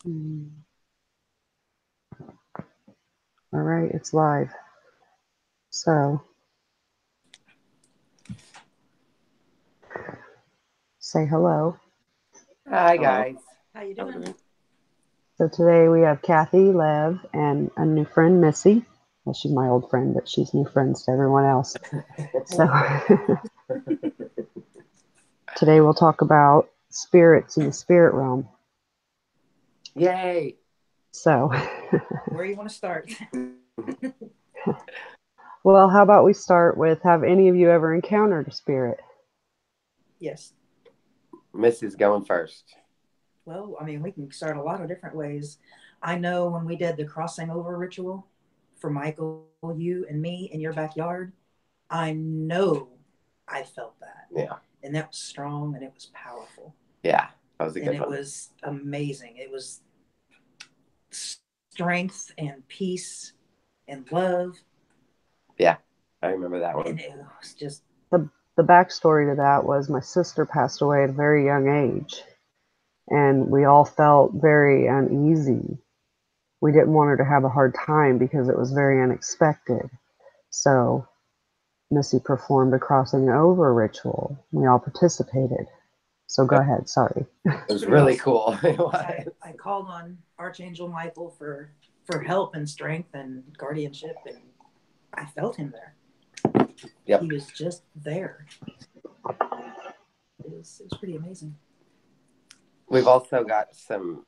Mm. All right, it's live. So say hello. Hi Hello. guys. How you How's it doing? going? So today we have Kathy, Lev, and a new friend, Missy. Well, she's my old friend, but she's new friends to everyone else. So Hey. today we'll talk about spirits in the spirit realm. Yay. So, Where you want to start? well, how about we start with, have any of you ever encountered a spirit? Yes. Missy's going first. Well, I mean, we can start a lot of different ways. I know when we did the crossing over ritual for Michael, you, and me in your backyard, I know I felt that. Yeah. And that was strong and it was powerful. Yeah. That was a And good it one. was amazing. It was strength and peace and love. Yeah. I remember that And one. it was just, The backstory to that was my sister passed away at a very young age, and we all felt very uneasy. We didn't want her to have a hard time because it was very unexpected. So Missy performed a crossing over ritual. We all participated. So go It ahead, sorry. it's was pretty really awesome. cool. It I, was. I called on Archangel Michael for help and strength and guardianship, and I felt him there. He Yep. was just there. It was pretty amazing. We've also got some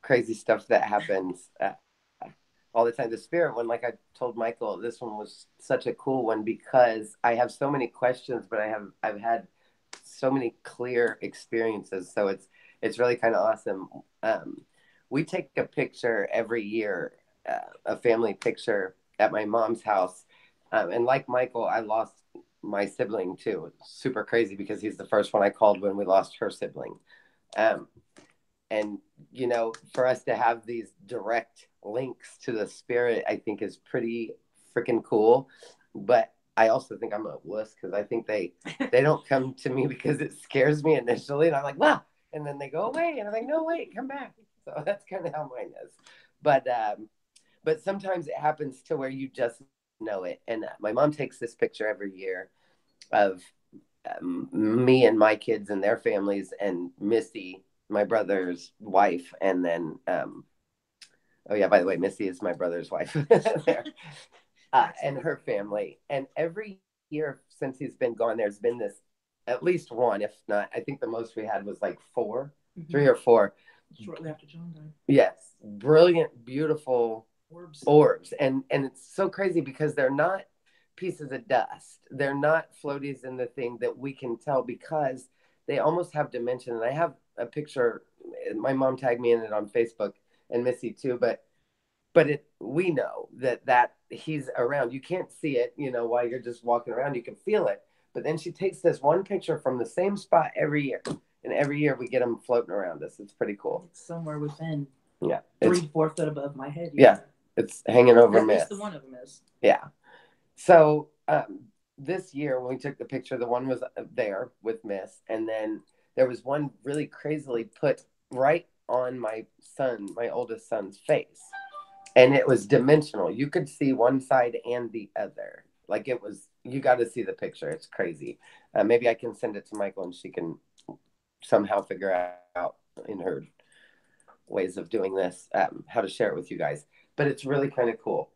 crazy stuff that happens all the time. The spirit one, like I told Michael, this one was such a cool one because I have so many questions, but I've had so many clear experiences. So it's really kind of awesome. We take a picture every year, a family picture at my mom's house, and like Michael, I lost my sibling too. Super crazy because he's the first one I called when we lost her sibling. Um, and for us to have these direct links to the spirit, I think is pretty freaking cool. But I also think I'm a wuss because I think they don't come to me because it scares me initially, and I'm like, wow, and then they go away, and I'm like, no, wait, come back. So that's kind of how mine is. But sometimes it happens to where you just know it. And my mom takes this picture every year of me and my kids and their families, and Missy, my brother's wife, and then oh yeah, by the way, Missy is my brother's wife there, and her family. And every year since he's been gone, there's been this at least one, if not, I think the most we had was like four, Mm-hmm. 3 or 4. Shortly after John died. Yes, brilliant, beautiful Orbs. orbs, and it's so crazy because they're not pieces of dust. They're not floaties in the thing that we can tell because they almost have dimension. And I have a picture. My mom tagged me in it on Facebook, and Missy too. But we know that he's around. You can't see it, while you're just walking around. You can feel it. But then she takes this one picture from the same spot every year, and every year we get them floating around us. It's pretty cool. It's somewhere within Yeah, it's 3 4 foot above my head. yeah, it's hanging over At least Miss. the one of them is. Yeah. So this year when we took the picture, the one was there with Miss, and then there was one really crazily put right on my oldest son's face, and it was dimensional. You could see one side and the other. Like it was, you got to see the picture. It's crazy. Maybe I can send it to Michael and she can somehow figure out in her ways of doing this, how to share it with you guys. But it's really kind of cool.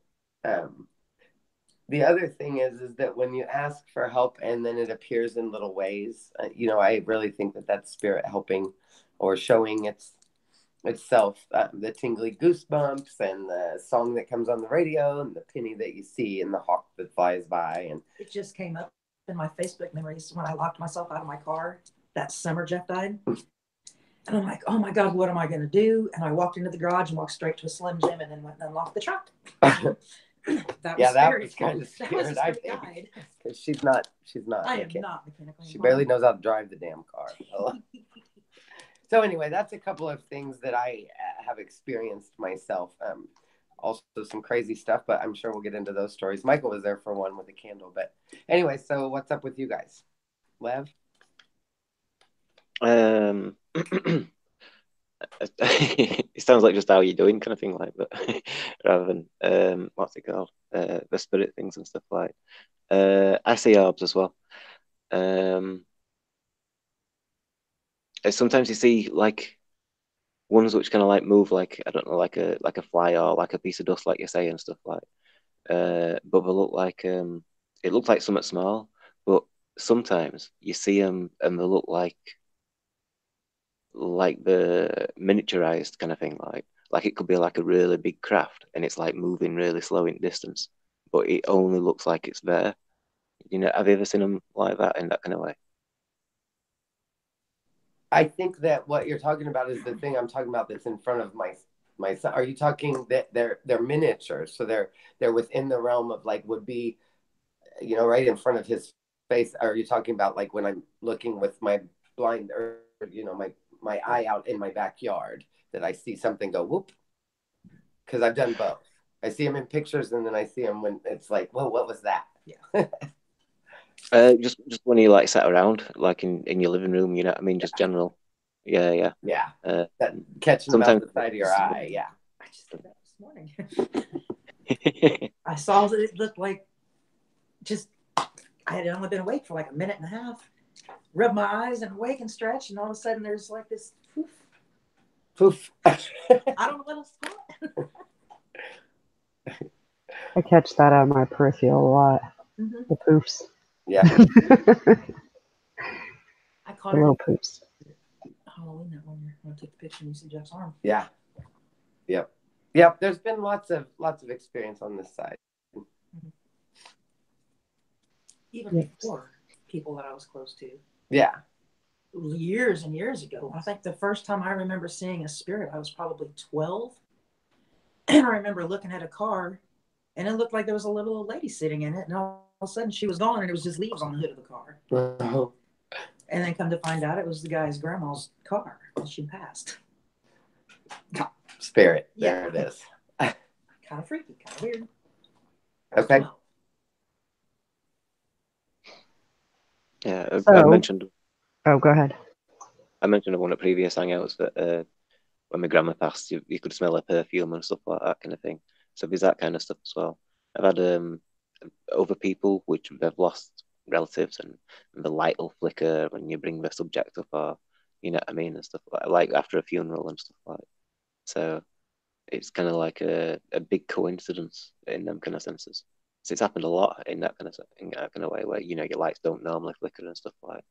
Um, the other thing is that when you ask for help and then it appears in little ways, I really think that that's spirit helping or showing itself, the tingly goosebumps and the song that comes on the radio and the penny that you see and the hawk that flies by. And It just came up in my Facebook memories when I locked myself out of my car that summer Jeff died. And I'm like, oh my God, what am I going to do? And I walked into the garage and walked straight to a Slim Jim and then went and unlocked the truck. That was yeah, that scary. was kind of That was a spirit, I spirit think, guide. because she's not I am mechanic. not mechanically She inclined. barely knows how to drive the damn car. So anyway, that's a couple of things that I have experienced myself. Also some crazy stuff, but I'm sure we'll get into those stories. Michael was there for one with a candle, but anyway, so what's up with you guys? Lev? Um, It sounds like just how you're doing kind of thing, like, but rather than what's it called, the spirit things and stuff like. I see orbs as well. Um, Sometimes you see like ones which kind of like move, like I don't know, like a fly or like a piece of dust, like you say and stuff like. But they look like it looks like something small, but sometimes you see them and they look like the miniaturized kind of thing, like it could be like a really big craft and it's like moving really slow in distance, but it only looks like it's there. You know, have you ever seen them like that in that kind of way? I think that what you're talking about is the thing I'm talking about that's in front of my son. Are you talking that they're miniatures, so they're within the realm of like would be, right in front of his face? Are you talking about like when I'm looking with my blind or my eye out in my backyard that I see something go whoop? Because I've done both. I see them in pictures and then I see them when it's like, whoa, what was that? Yeah. Just when you like sat around, like in your living room, you know what I mean? Just general. Yeah, yeah. Yeah. Uh, That catching them out Sometimes the side of your eye. Yeah. I just did that this morning. I saw that it looked like just I had only been awake for like a minute and a half. Rubbed my eyes and awake and stretch, and all of a sudden there's like this poof. Poof. I don't know what else to call it. I catch that on my peripheral a lot. Mm-hmm. The poofs. Yeah. The I caught it little poofs. Halloween that one year when I took the picture and you see Jeff's arm. Yeah. Yep. There's been lots of experience on this side. Mm-hmm. Even before people that I was close to. Yeah. Years and years ago. I think the first time I remember seeing a spirit, I was probably 12. And I remember looking at a car and it looked like there was a little old lady sitting in it. And all of a sudden she was gone and it was just leaves on the hood of the car. Oh. And then come to find out it was the guy's grandma's car that she passed. Spirit. Yeah. There it is. Kind of freaky, kind of weird. Okay. Yeah, So- I mentioned Oh, go ahead. on one of the previous hangouts that when my grandma passed, you could smell her perfume and stuff like that kind of thing. So there's that kind of stuff as well. I've had other people which have lost relatives and the light will flicker when you bring the subject up, or you know what I mean, and stuff like after a funeral and stuff like. So it's kind of like a big coincidence in them kind of senses. So it's happened a lot in that kind of way where you know your lights don't normally flicker and stuff like.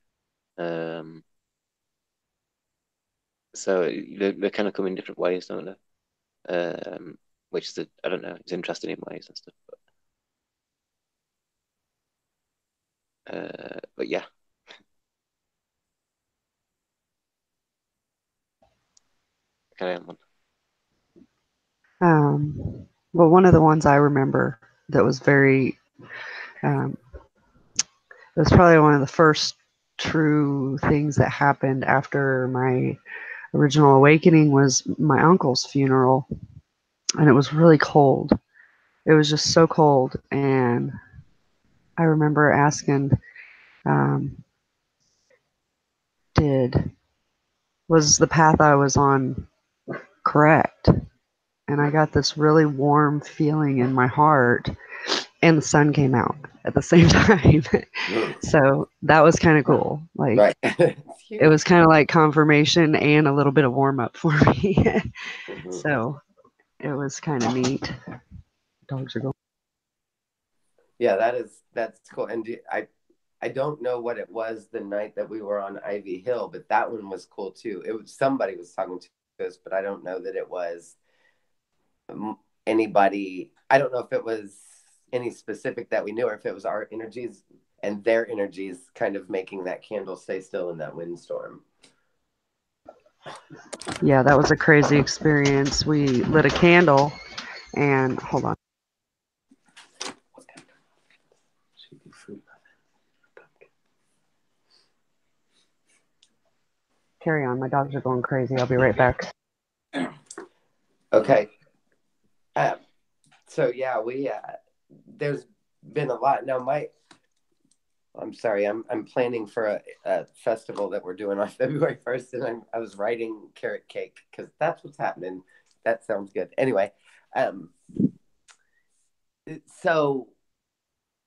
So they kind of come in different ways, don't they? Which is I don't know, it's interesting in ways and stuff. But yeah. Carry on. Well, one of the ones I remember that was very, it was probably one of the first true things that happened after my original awakening was my uncle's funeral. And it was really cold. It was just so cold. And I remember asking, was the path I was on correct? And I got this really warm feeling in my heart, and the sun came out at the same time. So that was kind of cool. Like, Right. it was kind of like confirmation and a little bit of warm up for me. Mhm. So it was kind of neat. Dogs are going. Yeah, that's cool. And I don't know what it was the night that we were on Ivy Hill, but that one was cool too. It was somebody was talking to us, but I don't know that it was anybody. I don't know if it was any specific that we knew, or if it was our energies and their energies kind of making that candle stay still in that windstorm. Yeah, that was a crazy experience. We lit a candle, and hold on. Carry on. My dogs are going crazy. I'll be right back. Okay. So yeah, we there's been a lot now. I'm sorry. I'm planning for a festival that we're doing on February 1st, and I was writing carrot cake because that's what's happening. That sounds good. Anyway, so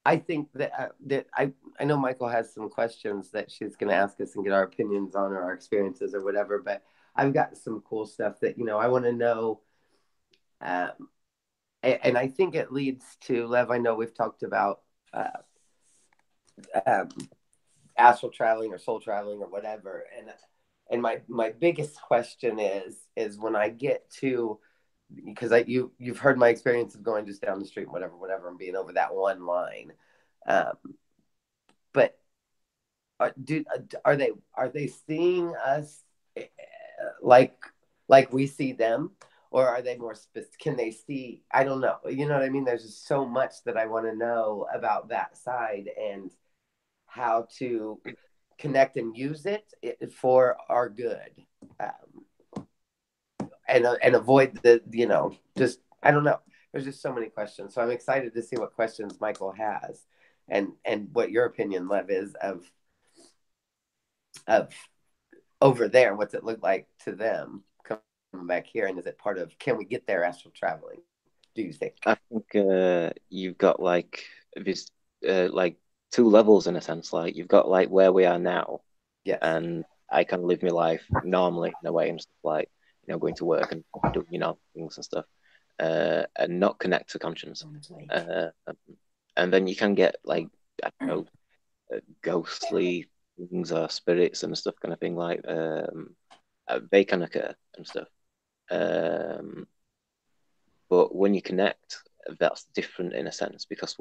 I think that I know Michael has some questions that she's going to ask us and get our opinions on, or our experiences or whatever. But I've got some cool stuff that I want to know. And I think it leads to, Lev, I know we've talked about um, astral traveling or soul traveling or whatever. And my biggest question is when I get to, because you've heard my experience of going just down the street, whatever, and being over that one line. But are they seeing us like we see them? Or are they more specific? Can they see? I don't know. You know what I mean? There's just so much that I want to know about that side and how to connect and use it for our good, and avoid the, just, I don't know. There's just so many questions. So I'm excited to see what questions Michael has and what your opinion, Lev, is of over there. What's it look like to them coming back here? And is it part of, can we get there astral traveling, do you think? I think you've got like this like two levels in a sense. Like you've got like where we are now, Yes. and I can live my life normally in a way and stuff like going to work and doing things and stuff, and not connect to conscience. And then you can get like, I don't know, ghostly things or spirits and stuff kind of thing, like they can occur and stuff. But when you connect, that's different in a sense, because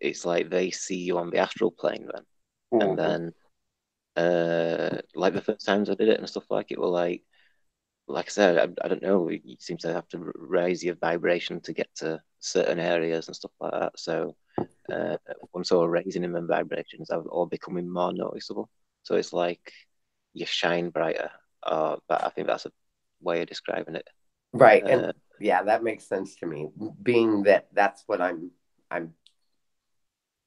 it's like they see you on the astral plane then. And then like the first times I did it and stuff, like it were like I said, I don't know, you seem to have to raise your vibration to get to certain areas and stuff like that. So once I was raising in the vibrations, I was all becoming more noticeable. So it's like you shine brighter. But I think that's a way of describing it. Right. And yeah, that makes sense to me. Being that's what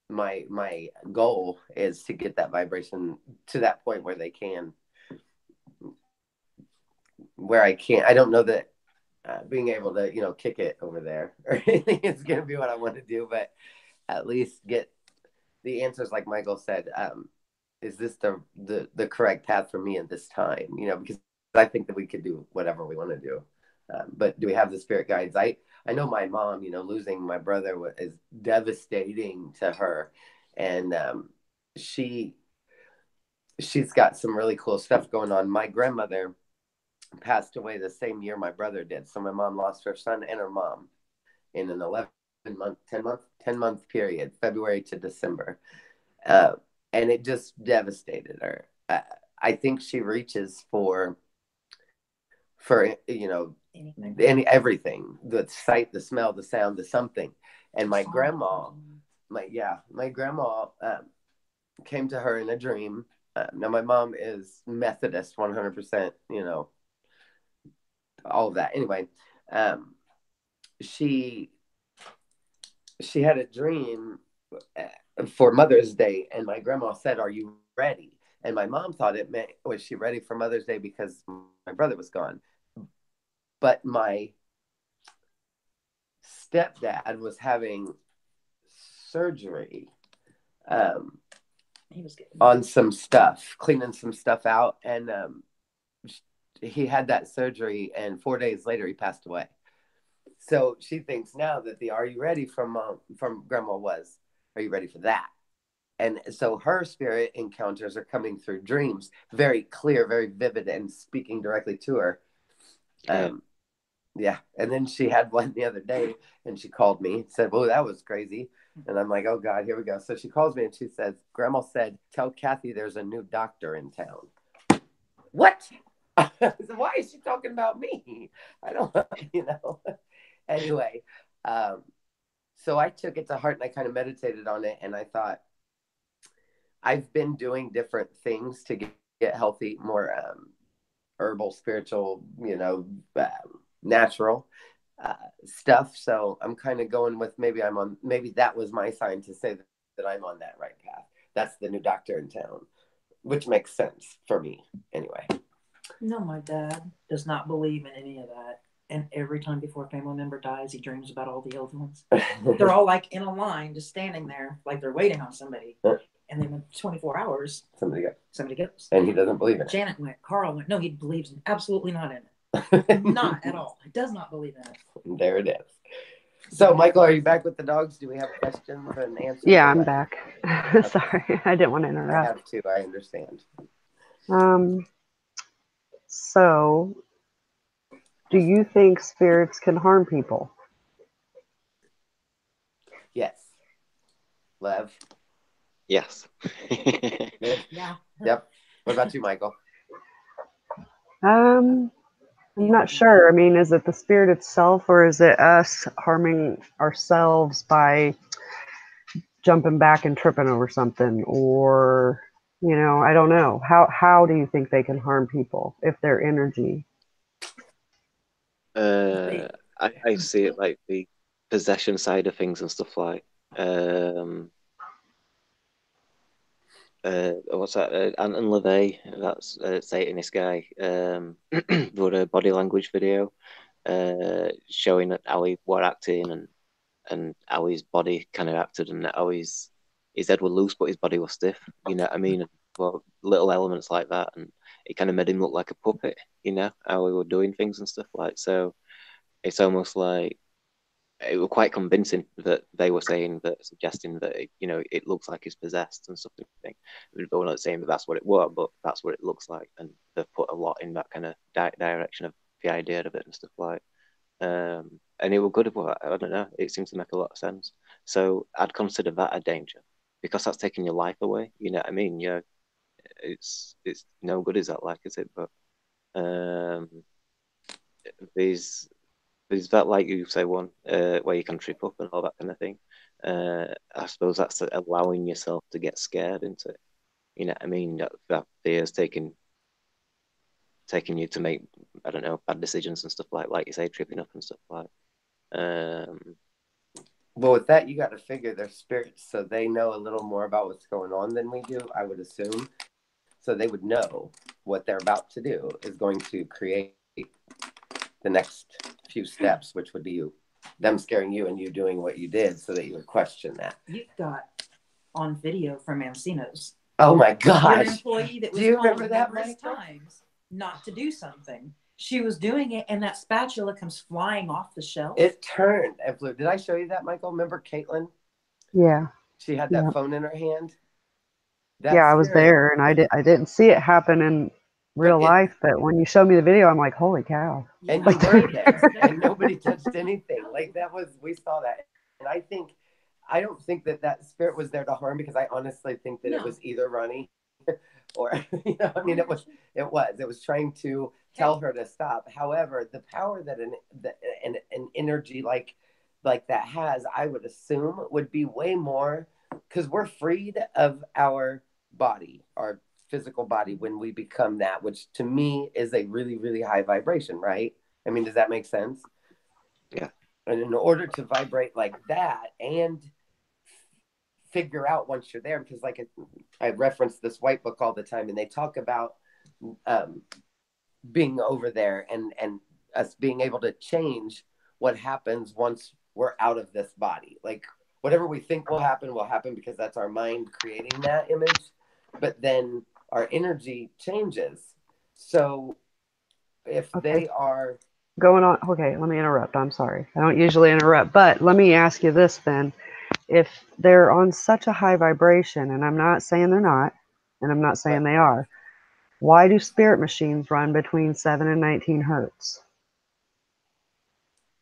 my goal is to get that vibration to that point where I can't. I don't know that being able to kick it over there or anything is going to be what I want to do, but at least get the answers, like Michael said. Is this the correct path for me at this time? Because I think that we could do whatever we want to do, but do we have the spirit guides? I know my mom, losing my brother is devastating to her, and she's got some really cool stuff going on. My grandmother passed away the same year my brother did, so my mom lost her son and her mom in an 10 month period, February to December, and it just devastated her. I think she reaches for everything, the sight, the smell, the sound, the something. And my grandma came to her in a dream. Now my mom is Methodist 100%, all of that. Anyway, she had a dream for Mother's Day, and my grandma said, "Are you ready?" And my mom thought it meant, was she ready for Mother's Day because my brother was gone? But my stepdad was having surgery on some stuff, cleaning some stuff out, and he had that surgery, and 4 days later he passed away. So she thinks now that the "Are you ready" from grandma was, "Are you ready for that?" And so her spirit encounters are coming through dreams, very clear, very vivid, and speaking directly to her. Yeah. And then she had one the other day, and she called me and said, "Whoa, that was crazy." And I'm like, "Oh God, here we go." So she calls me and she says, "Grandma said, tell Kathy there's a new doctor in town." What? So why is she talking about me? I don't, Anyway, so I took it to heart and I kind of meditated on it, and I thought, I've been doing different things to get healthy, more herbal, spiritual, natural stuff. So I'm kind of going with maybe that was my sign to say that I'm on that right path. that's the new doctor in town, which makes sense for me anyway. No, my dad does not believe in any of that. And every time before a family member dies, he dreams about all the old ones. They're all like in a line, just standing there, like they're waiting on somebody. And then in 24 hours, somebody goes. And he doesn't believe in it. Janet went, Carl went, no, he believes absolutely not in it. Not at all. He does not believe in it. There it is. So, Michael, are you back with the dogs? Do we have questions and answers? Yeah, I'm back. Sorry, I didn't want to interrupt. I have to, I understand. So, do you think spirits can harm people? Yes. Lev? Yes. Yeah. Yep. What about you, Michael? I'm not sure. I mean, is it the spirit itself, or is it us harming ourselves by jumping back and tripping over something? Or, I don't know. How do you think they can harm people if they're energy? I see it like the possession side of things and stuff like what's that? Anton LaVey, that's Satanist guy, wrote a body language video showing how he were acting and how his body kind of acted and how his head was loose but his body was stiff. You know what I mean? Well, little elements like that, and it kind of made him look like a puppet. You know how he were doing things and stuff like so. It's almost like it was quite convincing that they were saying that, suggesting that it looks like he's possessed and stuff. We're not saying that that's what it was, but that's what it looks like, and they've put a lot in that kind of direction of the idea of it and stuff like. And it was good. I don't know. It seems to make a lot of sense. So I'd consider that a danger because that's taking your life away. You know what I mean? Yeah, it's no good. Is that like is it? But there's that, like you say, one where you can trip up and all that kind of thing. I suppose that's allowing yourself to get scared into it. You know what I mean? That fear is taking you to make, I don't know, bad decisions and stuff like you say, tripping up and stuff like. Well, with that, you got to figure they're spirits, so they know a little more about what's going on than we do, I would assume. So they would know what they're about to do is going to create the next few steps, which would be them scaring you and you doing what you did so that you would question that. You've got on video from Mancino's. Oh my gosh. Your employee that was do you remember told that numerous times not to do something. She was doing it and that spatula comes flying off the shelf. It turned and flew. Did I show you that, Michael? Remember Caitlin? Yeah. She had that phone in her hand. I was there and I didn't see it happen in real life, but when you showed me the video, I'm like, holy cow. And you were there and nobody touched anything. Like we saw that. And I don't think that spirit was there to harm because I honestly think that it was either Ronnie or, I mean, it was trying to tell her to stop. However, the power that an energy like that has, I would assume would be way more because we're freed of our body, our physical body when we become that, which to me is a really, really high vibration, right? I mean, does that make sense? Yeah. And in order to vibrate like that and figure out once you're there, because I reference this white book all the time and they talk about being over there and us being able to change what happens once we're out of this body. Like whatever we think will happen because that's our mind creating that image. But then our energy changes. So if they are going on, okay, let me interrupt. I'm sorry. I don't usually interrupt, but let me ask you this then. If they're on such a high vibration, and I'm not saying they're not, and I'm not saying they are, why do spirit machines run between 7 and 19 hertz?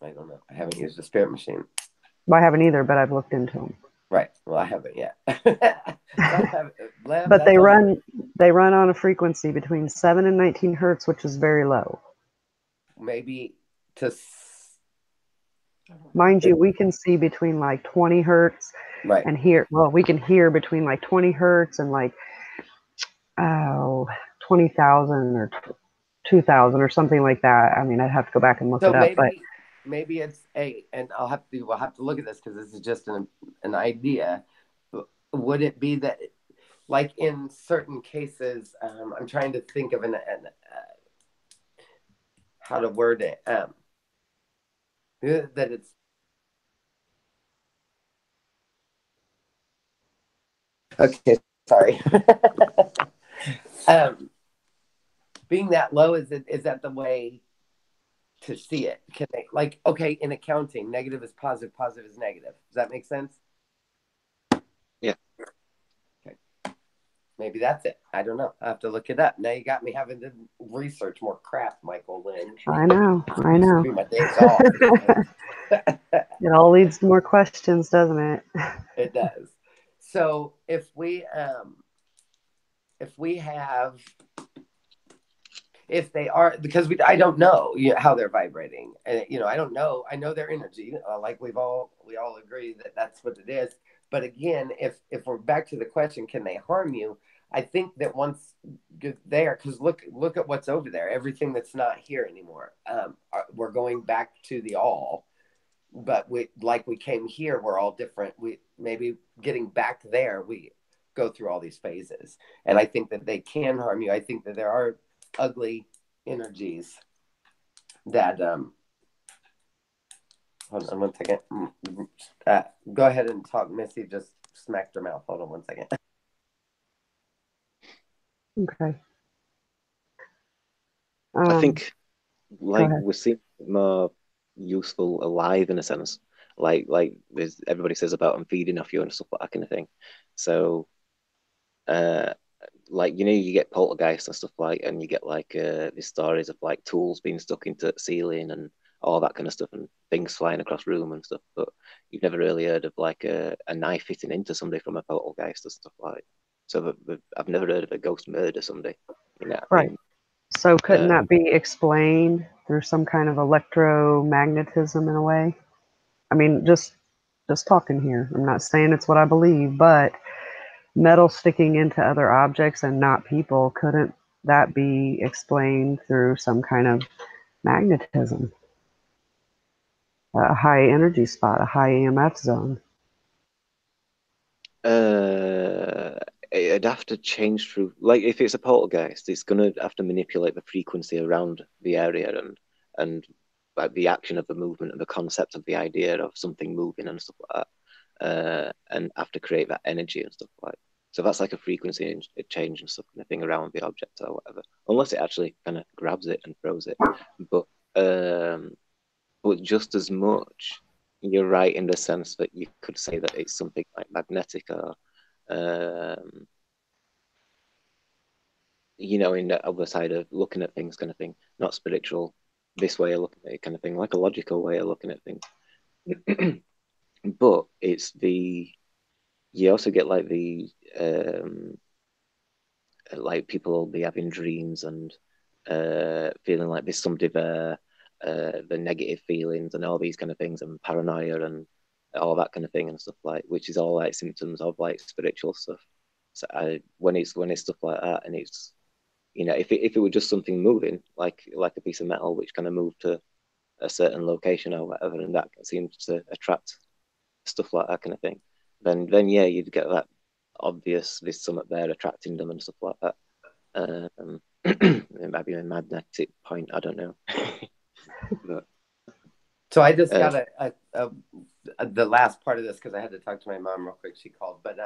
I don't know. I haven't used a spirit machine. Well, I haven't either, but I've looked into them. Right. Well, I haven't yet. But they run on a frequency between 7 and 19 hertz, which is very low. Maybe mind you, we can see between like 20 hertz and we can hear between like 20 hertz and like 20,000 or 2,000 or something like that. I mean, I'd have to go back and look it up. But maybe it's and we'll have to look at this because this is just an idea. Would it be that like in certain cases, I'm trying to think of how to word it. That it's okay. Sorry. Being that low, is that the way to see it? Can they, like, okay, in accounting, negative is positive, positive is negative. Does that make sense? Yeah. Okay. Maybe that's it. I don't know. I have to look it up. Now you got me having to research more crap, Michael Lynn. I know. Be my days off. It all leads to more questions, doesn't it? It does. So if we have, if they are, because I don't know how they're vibrating, and I don't know. I know their energy, like we all agree that that's what it is. But again, if we're back to the question, can they harm you? I think that once you're there, because look at what's over there. Everything that's not here anymore. We're going back to the all, but we came here. We're all different. We maybe getting back there. We go through all these phases, and I think that they can harm you. I think that there are ugly energies that hold on one second. Go ahead and talk. Missy just smacked her mouth. Hold on one second. Okay. I think like we're seeing more useful alive in a sense. Like there's everybody says about I'm feeding off you and stuff like that kind of thing. So like you get poltergeist and stuff like, and you get like these stories of like tools being stuck into the ceiling and all that kind of stuff and things flying across room and stuff, but you've never really heard of like a knife fitting into somebody from a poltergeist and stuff like. So I've never heard of a ghost murder somebody. Right. So couldn't that be explained through some kind of electromagnetism in a way? I mean, just talking here. I'm not saying it's what I believe, but metal sticking into other objects and not people, couldn't that be explained through some kind of magnetism? A high energy spot, a high EMF zone. It'd have to change through, like if it's a poltergeist, it's gonna have to manipulate the frequency around the area and like the action of the movement and the concept of the idea of something moving and stuff like that, and have to create that energy and stuff like. So that's like a frequency change and stuff kind of thing around the object or whatever, unless it actually kind of grabs it and throws it. But just as much, you're right in the sense that you could say that it's something like magnetic or in the other side of looking at things kind of thing, not spiritual, this way of looking at it kind of thing, like a logical way of looking at things. But you also get like like people will be having dreams and feeling like there's somebody there, the negative feelings and all these kind of things and paranoia and all that kind of thing and stuff like, which is all like symptoms of like spiritual stuff. So when it's stuff like that, and it's if it were just something moving like a piece of metal which kind of moved to a certain location or whatever, and that seems to attract stuff like that kind of thing, then yeah, you'd get that obvious there's something there attracting them and stuff like that. It might be a magnetic point, I don't know. But, so I just got the last part of this because I had to talk to my mom real quick. She called, but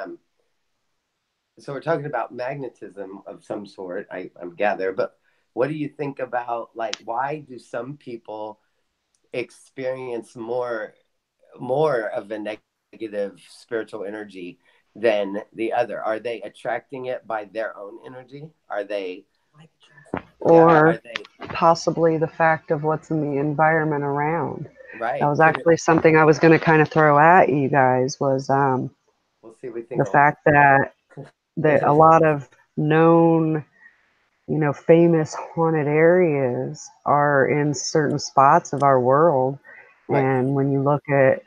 so we're talking about magnetism of some sort, I'm gather, but what do you think about, like, why do some people experience more of a negative spiritual energy than the other? Are they attracting it by their own energy? Are they, or possibly the fact of what's in the environment around? Right. That was actually something I was going to kind of throw at you guys was we'll see what we think the fact that a lot of known, famous haunted areas are in certain spots of our world. Right. And when you look at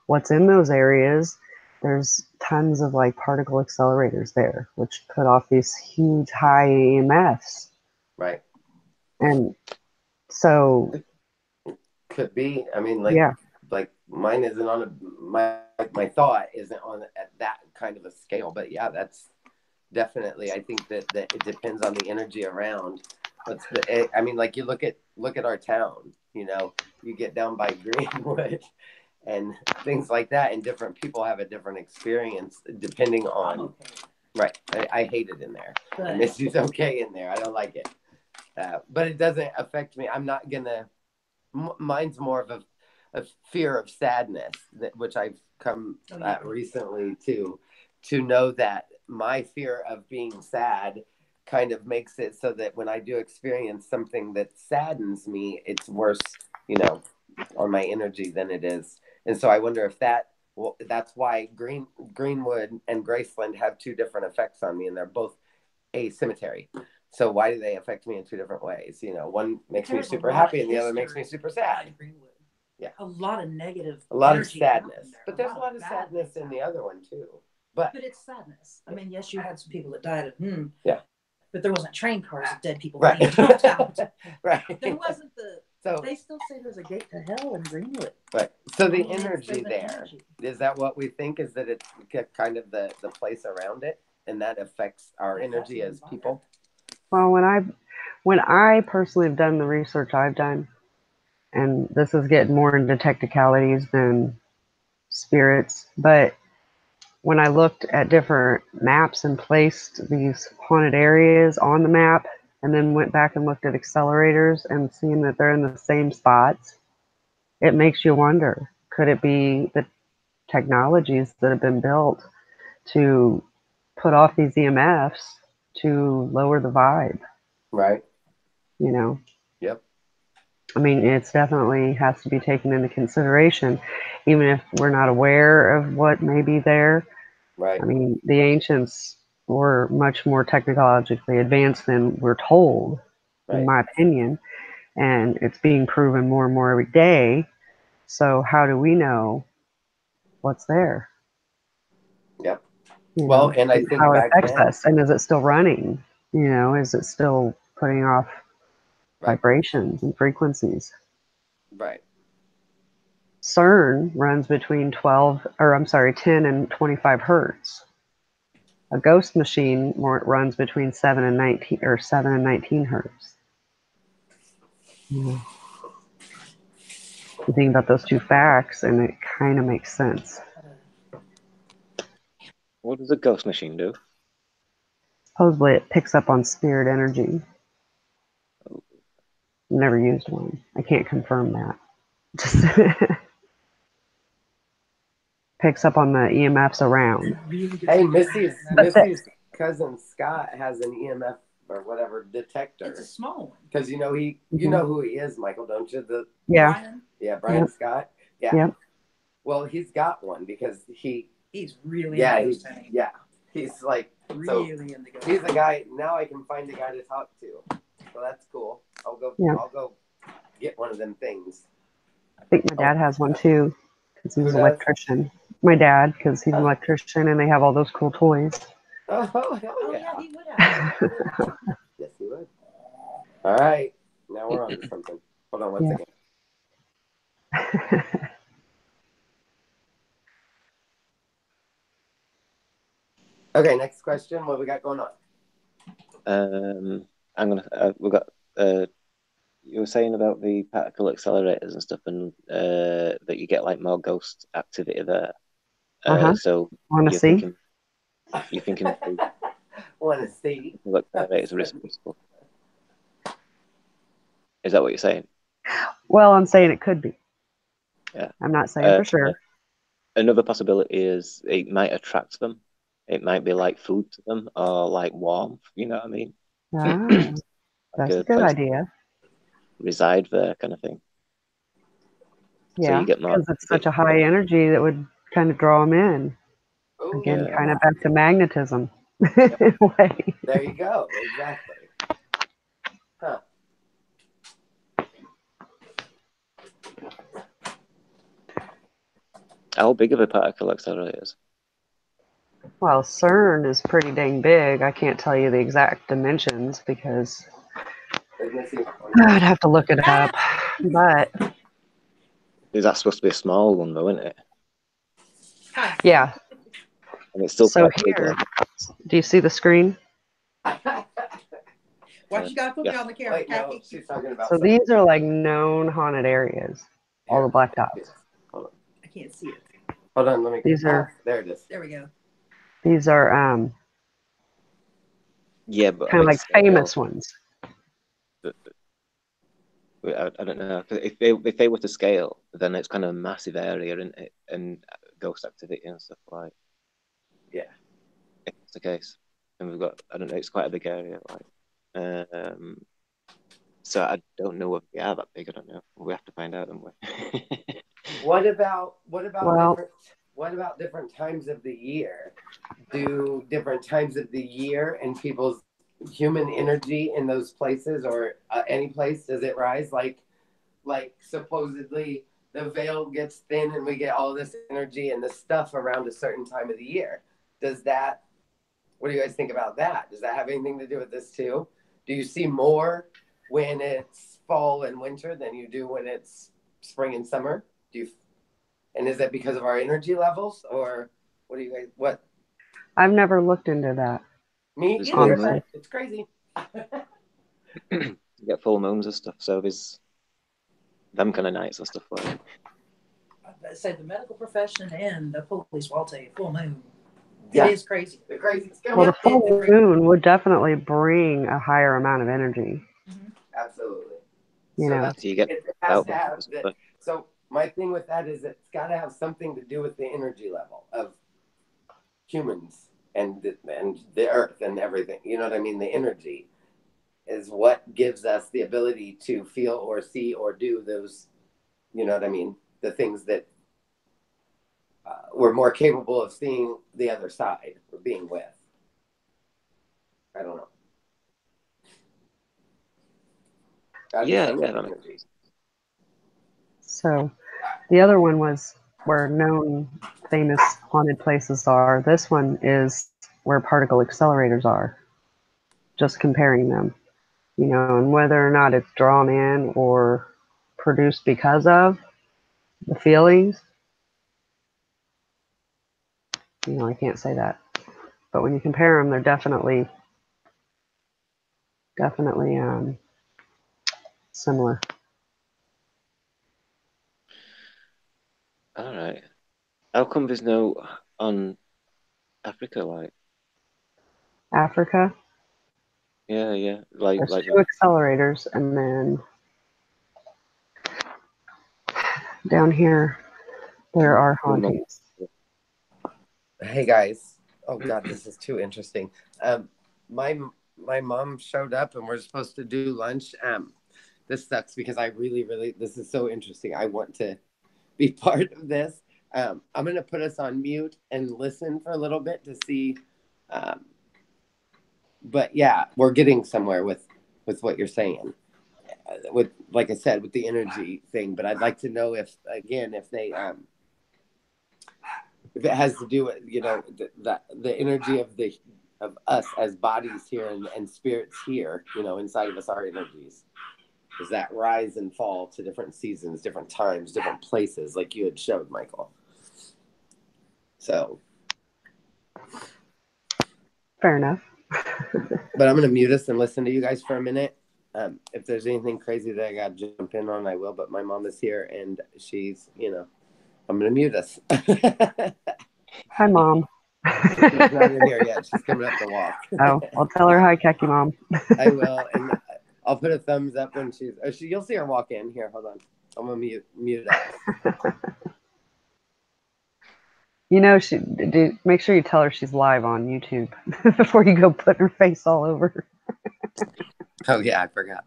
what's in those areas, there's tons of like particle accelerators there, which put off these huge high EMFs. Right. And so could be. I mean, like mine isn't on my thought isn't on at that kind of a scale, but yeah, that's definitely. I think that it depends on the energy around. I mean, like you look at our town. You know, you get down by Greenwood and things like that, and different people have a different experience depending on. Okay. Right. I hate it in there. But And Missy's okay in there. I don't like it. But it doesn't affect me. I'm not gonna. Mine's more of a fear of sadness, which I've come recently to know that my fear of being sad kind of makes it so that when I do experience something that saddens me, it's worse, you know, on my energy than it is. And so I wonder if that's why Greenwood and Graceland have two different effects on me, and they're both a cemetery. So why do they affect me in two different ways? You know, one makes me super happy and the other makes me super sad. Yeah. A lot of negative. A lot of sadness. But there's a lot of sadness in the other one too. But it's sadness. I mean, yes, you had some people that died of yeah. But there wasn't train cars of dead people. Right. Right. There wasn't they still say there's a gate to hell in Greenwood. Right. So the energy there, is that what we think, is that it's kind of the place around it, and that affects our energy as people? Well, when I personally have done the research I've done, and this is getting more into technicalities than spirits, but when I looked at different maps and placed these haunted areas on the map, and then went back and looked at accelerators and seeing that they're in the same spots, it makes you wonder, could it be the technologies that have been built to put off these EMFs to lower the vibe? Right. You know? Yep. I mean, it's definitely has to be taken into consideration, even if we're not aware of what may be there. Right. I mean, the ancients were much more technologically advanced than we're told, right. in my opinion, and it's being proven more and more every day. So how do we know what's there? Yep. You well, know, and I think how it back affects then, us, and is it still running? You know, is it still putting off vibrations and frequencies? Right. CERN runs between 10 and 25 hertz. A ghost machine runs between 7 and 19 hertz. You think about those two facts, and it kind of makes sense. What does a ghost machine do? Supposedly, it picks up on spirit energy. Never used one. I can't confirm that. Just picks up on the EMFs around. Hey, Missy's cousin Scott has an EMF or whatever detector. It's a small one. Because you know you know who he is, Michael, don't you? Yeah. Brian Yep. Scott. Yeah. Yep. Well, he's got one because he's really he's like really into ghost. He's a guy now. I can find a guy to talk to, so that's cool. I'll go get one of them things. I think my dad has one too, because he's an Who does? electrician. My dad, because he's an electrician, and they have all those cool toys. Oh, hell yeah. He would have. Yes, he would. All right, now we're on to something. Hold on one second. Okay, next question. What we got going on? We got. You were saying about the particle accelerators and stuff, and that you get like more ghost activity there. So want to see? You thinking? Want to see? Look, accelerators are responsible. Is that what you're saying? Well, I'm saying it could be. Yeah. I'm not saying for sure. Another possibility is it might attract them. It might be like food to them, or like warmth. You know what I mean? That's a good idea. Reside there, kind of thing. Yeah, so you get more, because it's such a high energy that would kind of draw them in. Ooh, Again, kind of back to magnetism. In a way. There you go. Exactly. Huh. How big of a particle accelerator is? Well, CERN is pretty dang big. I can't tell you the exact dimensions because I'd have to look it up. But is that supposed to be a small one, though, isn't it? Yeah. And it's still So quite big. here, Do you see the screen? Why you gotta put me Yeah. on the camera, Wait, no, Kathy? she's talking about So something. these are like known haunted areas. All the black dots. Hold on. I can't see it. Hold on, let me. These are there it is. There we go. these are Yeah, but I kind of mean, like scale, famous ones. I don't know. If they were to scale, then it's kind of a massive area, isn't it? And ghost activity and stuff like. Yeah. If it's the case, and we've got, I don't know, it's quite a big area, like. So I don't know if they are that big. I don't know. We have to find out, don't we? What about Well- different times of the year? Do different times of the year and people's human energy in those places or any place, does it rise? Like supposedly the veil gets thin and we get all this energy and this stuff around a certain time of the year. Does that? What do you guys think about that? Does that have anything to do with this too? Do you see more when it's fall and winter than you do when it's spring and summer? And is that because of our energy levels, or what do you guys? What? I've never looked into that. Me There's either. honestly. It's crazy. You get full moons and stuff, so there's them kind of nights and stuff like. I'd say the medical profession and the police will all tell you full moon. Yeah. It is crazy. The crazy. Well, the full moon would definitely bring a higher amount of energy. Absolutely. You So know. that's, So you get it has out to have and stuff, that. but So my thing with that is it's got to have something to do with the energy level of humans and the earth and everything. You know what I mean? The energy is what gives us the ability to feel or see or do those. You know what I mean? The things that we're more capable of seeing the other side or being with. I don't know. yeah, I mean, So the other one was where known famous haunted places are. This one is where particle accelerators are. Just comparing them, you know, and whether or not it's drawn in or produced because of the feelings. You know, I can't say that. But when you compare them, they're definitely similar. all right. How come there's no on Africa? Like, Africa, yeah, like there's two accelerators, and then down here there are hauntings. Hey guys. Oh God, this is too interesting. My mom showed up and we're supposed to do lunch. This sucks because I really this is so interesting. I want to be part of this. I'm gonna put us on mute and listen for a little bit to see. But yeah, we're getting somewhere with what you're saying. With like I said, with the energy thing. But I'd like to know if they if it has to do with the energy of us as bodies here and spirits here, inside of us, our energies. Does that rise and fall to different seasons, different times, different places, like you had showed, Michael? So, Fair enough. but I'm gonna mute us and listen to you guys for a minute. If there's anything crazy that I got to jump in on, I will. But my mom is here, and she's, I'm gonna mute us. Hi, Mom. She's not in here yet. She's coming up the walk. Oh, I'll tell her hi, Keki Mom. I will, and I'll put a thumbs up when you'll see her walk in. Here, hold on. I'm gonna mute us. You know, make sure you tell her she's live on YouTube before you go put her face all over. Oh yeah, I forgot.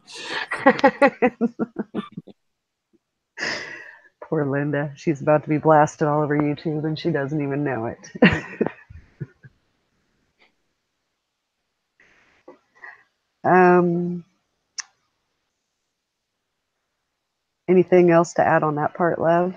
Poor Linda. She's about to be blasted all over YouTube and she doesn't even know it. Anything else to add on that part, Lev?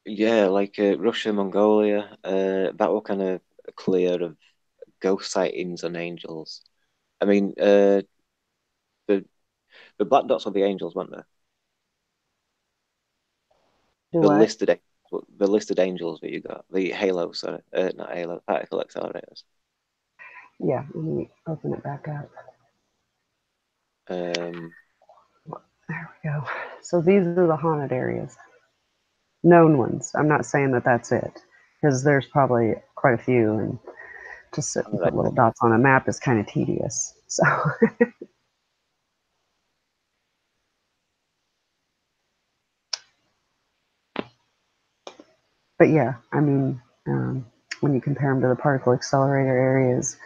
Yeah, like Russia, Mongolia, that were kind of clear of ghost sightings and angels. I mean, the black dots were the angels, weren't they? Do the what? listed angels that you got, the Halo, sorry, not Halo, particle accelerators. Yeah, let me open it back up. Um, There we go. So these are the haunted areas. Known ones. I'm not saying that that's it, because there's probably quite a few, and to sit and Alright. put little dots on a map is kind of tedious. So, but yeah, I mean, when you compare them to the particle accelerator areas,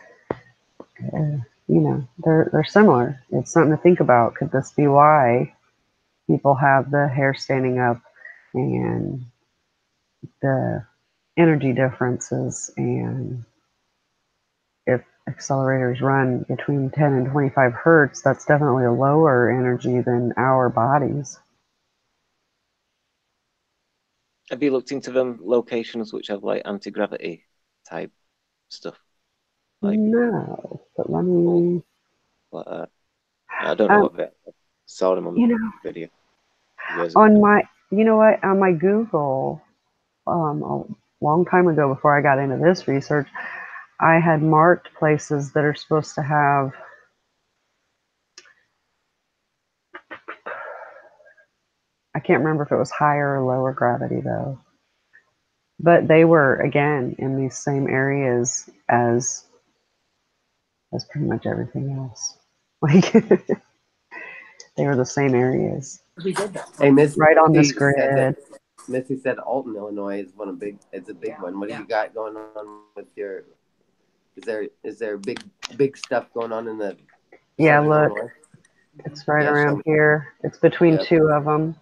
they're similar. It's something to think about. Could this be why people have the hair standing up and the energy differences, and if accelerators run between 10 and 25 hertz, that's definitely a lower energy than our bodies. Have you looked into them locations which have like anti-gravity type stuff? Like, No, but let me, like I don't know what bit. I saw them on the you know, video years ago. on my, you know what, on my Google, a long time ago before I got into this research, I had marked places that are supposed to have, I can't remember if it was higher or lower gravity though, but they were again in these same areas as pretty much everything else. Like they were the same areas, We did that. Hey, Missy right on this said that. grid. Missy said Alton, Illinois is it's a big one. What do you got going on with your? Is there big stuff going on in the Yeah, Southern look, Illinois? it's right Yeah, show around me. here. It's between Yep. two of them.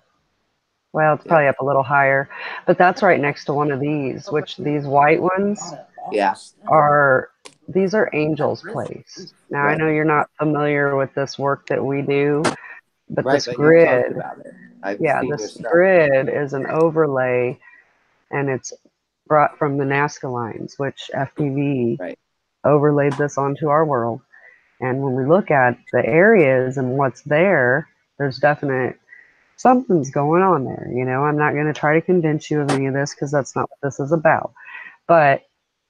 Well, it's Yep. probably up a little higher, but that's right next to one of these, which these white ones Yeah. these are Angel's Place. Now, I Right. know you're not familiar with this work that we do, but Right, this but you talked grid, about it. I've yeah, seen your this stuff. grid is an overlay, and it's brought from the Nazca lines, which FPV Right. overlaid this onto our world. And when we look at the areas and what's there, there's definite something's going on there. I'm not going to try to convince you of any of this because that's not what this is about. But,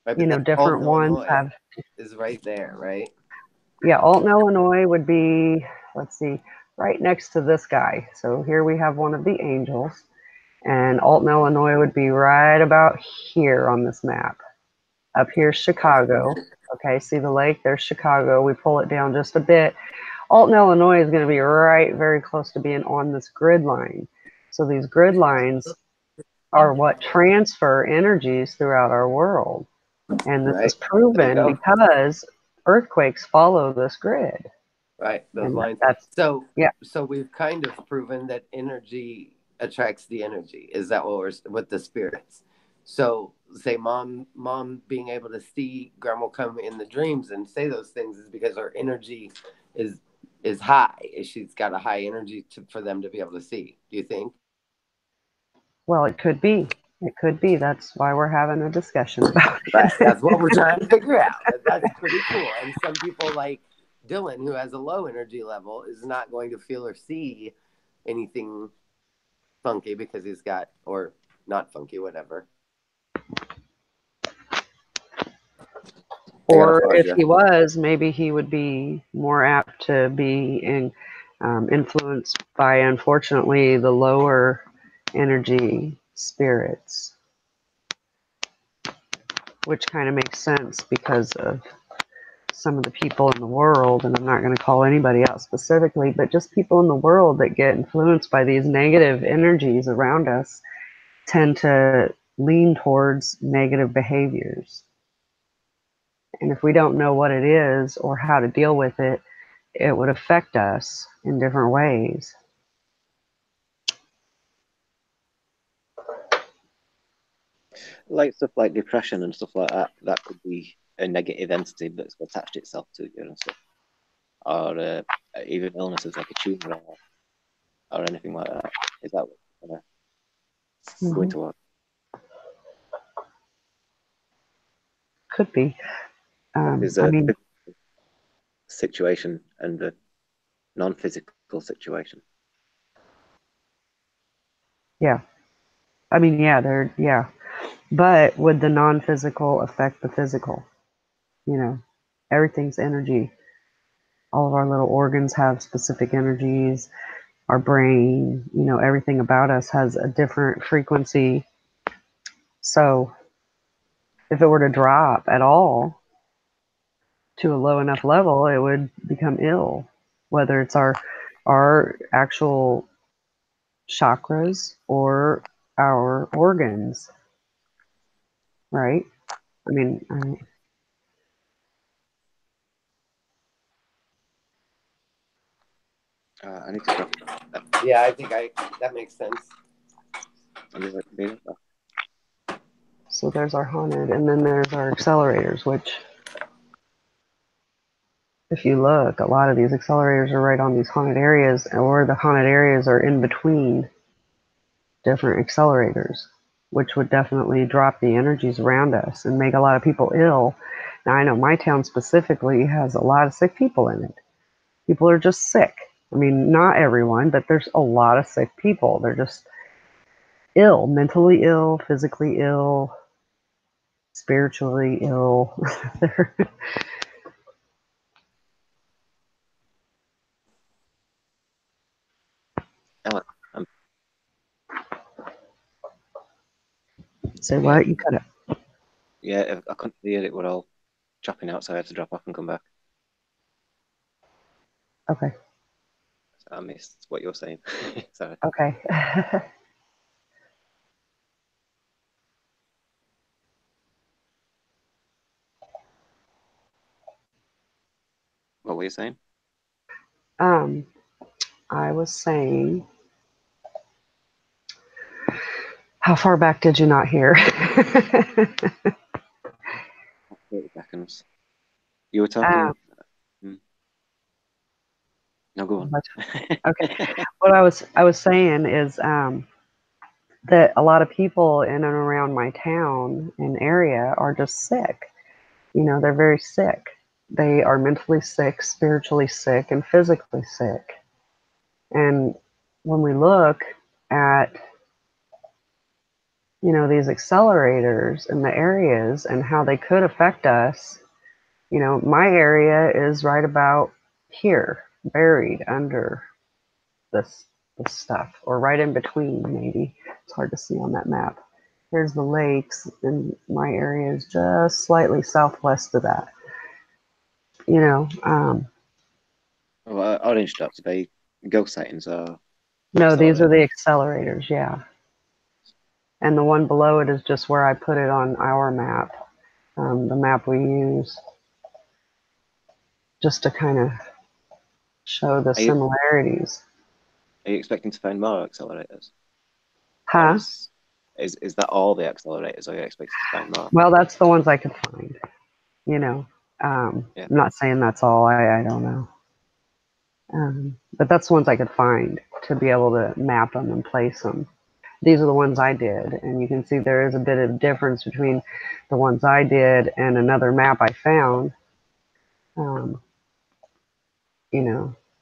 Right, but that's different Alton, ones Illinois have, is right there, right? yeah, Alton, Illinois would be, let's see, right next to this guy. So here we have one of the angels, and Alton, Illinois would be right about here on this map. Up here's Chicago. Okay, see the lake? There's Chicago. We pull it down just a bit. Alton, Illinois is going to be right very close to being on this grid line. So these grid lines are what transfer energies throughout our world. And this Right. is There you proven go. because earthquakes follow this grid. Right. Those And lines. that's, So yeah. so we've kind of proven that energy attracts the energy. Is that what we're with the spirits? So say mom being able to see grandma come in the dreams and say those things is because her energy is high. She's got a high energy for them to be able to see. Do you think? Well, it could be. It could be. That's why we're having a discussion about Right. it. That's what we're trying to figure out. That's pretty cool. And some people like Dylan, who has a low energy level, is not going to feel or see anything funky because he's got, or not funky, whatever. Or if he was, maybe he would be more apt to be influenced by, unfortunately, the lower energy spirits, which kind of makes sense because of some of the people in the world, and I'm not going to call anybody out specifically, but just people in the world that get influenced by these negative energies around us tend to lean towards negative behaviors. And if we don't know what it is or how to deal with it, it would affect us in different ways. Like stuff like depression and stuff like that, that could be a negative entity that's attached itself to you and stuff. Or even illnesses like a tumor or anything like that. Is that what going to work? Could be. There's a physical situation and a non-physical situation. Yeah. I mean, yeah. But would the non-physical affect the physical? Everything's energy. All of our little organs have specific energies. Our brain, everything about us has a different frequency. So if it were to drop at all to a low enough level, it would become ill, whether it's our actual chakras or our organs, right? I mean, I need to grab that. Yeah, I think that makes sense. So there's our haunted, and then there's our accelerators, which, if you look, a lot of these accelerators are right on these haunted areas, or the haunted areas are in between different accelerators, which would definitely drop the energies around us and make a lot of people ill. Now, I know my town specifically has a lot of sick people in it. People are just sick. I mean, not everyone, but there's a lot of sick people. They're just ill, mentally ill, physically ill, spiritually ill. Ellen, Say what? You cut it. Yeah, I couldn't hear it. We're all chopping out, so I had to drop off and come back. Okay. I missed what you were saying. Sorry. Okay. What were you saying? I was saying, how far back did you not hear? 30 seconds. You were talking. No, go on. Okay. What I was saying is that a lot of people in and around my town and area are just sick. They're very sick. They are mentally sick, spiritually sick, and physically sick. And when we look at these accelerators in the areas and how they could affect us, my area is right about here, buried under this stuff, or right in between, maybe. It's hard to see on that map. Here's the lakes, and my area is just slightly southwest of that. Orange dots, are they ghost sightings or? No, these are the accelerators, yeah. And the one below it is just where I put it on our map, the map we use, just to kind of show the similarities. Are you expecting to find more accelerators? Huh? Is that all the accelerators, or are you expecting to find more? Well, that's the ones I could find. I'm not saying that's all. I don't know. But that's the ones I could find to be able to map them and place them. These are the ones I did, and you can see there is a bit of difference between the ones I did and another map I found.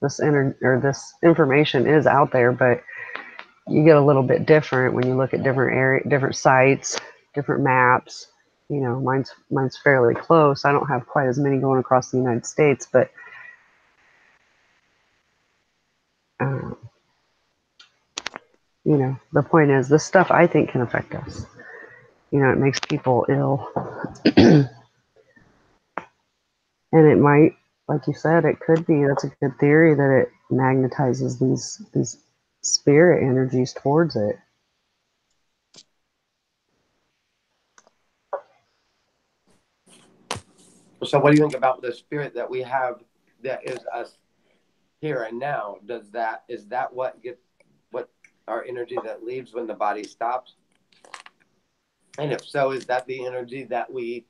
This information is out there, but you get a little bit different when you look at different sites, different maps. Mine's fairly close. I don't have quite as many going across the United States, but the point is, this stuff I think can affect us. It makes people ill. And it might, like you said, it could be, that's a good theory, that it magnetizes these spirit energies towards it. So what do you think about the spirit that we have that is us here and now? Is that what our energy that leaves when the body stops? And if so, is that the energy that we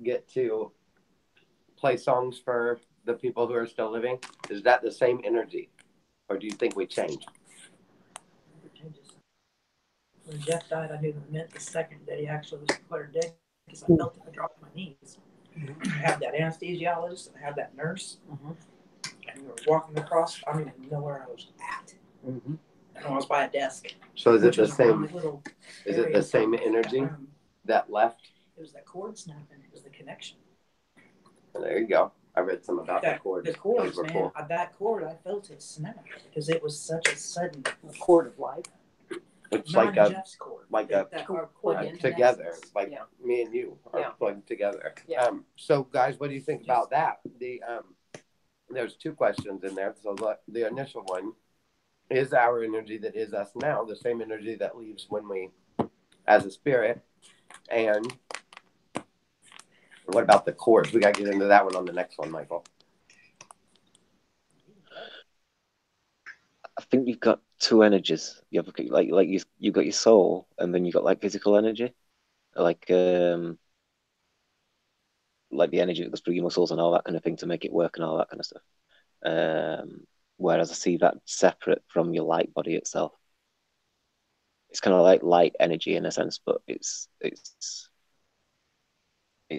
get to play songs for the people who are still living? Is that the same energy? Or do you think we change? It changes. When Jeff died, I knew the minute the second that he actually was declared dead, because I felt it. I dropped my knees. I had that anesthesiologist, I had that nurse, and we were walking across. I didn't even know where I was at. And I was by a desk. So is it which the was around same? my little Is it area the same from that energy room. that left? It was that cord snapping. It was the connection. There you go. I read some about the cords. The cords, Those were man. cool. That cord, I felt it snap because it was such a sudden cord of life. It's Mine like and a Jeff's cord. like that a our cord together, connects. like Yeah. me and you are Yeah. plugged together. Yeah. So guys, what do you think about that? There's two questions in there. So the initial one is our energy that is us now, the same energy that leaves when we, as a spirit, and what about the cords? We got to get into that one on the next one, Michael. I think you've got two energies. You have you've got your soul, and then you've got like physical energy, like the energy that goes through your muscles and all that kind of thing to make it work and all that kind of stuff. Whereas I see that separate from your light body itself. It's kind of like light energy in a sense, but it's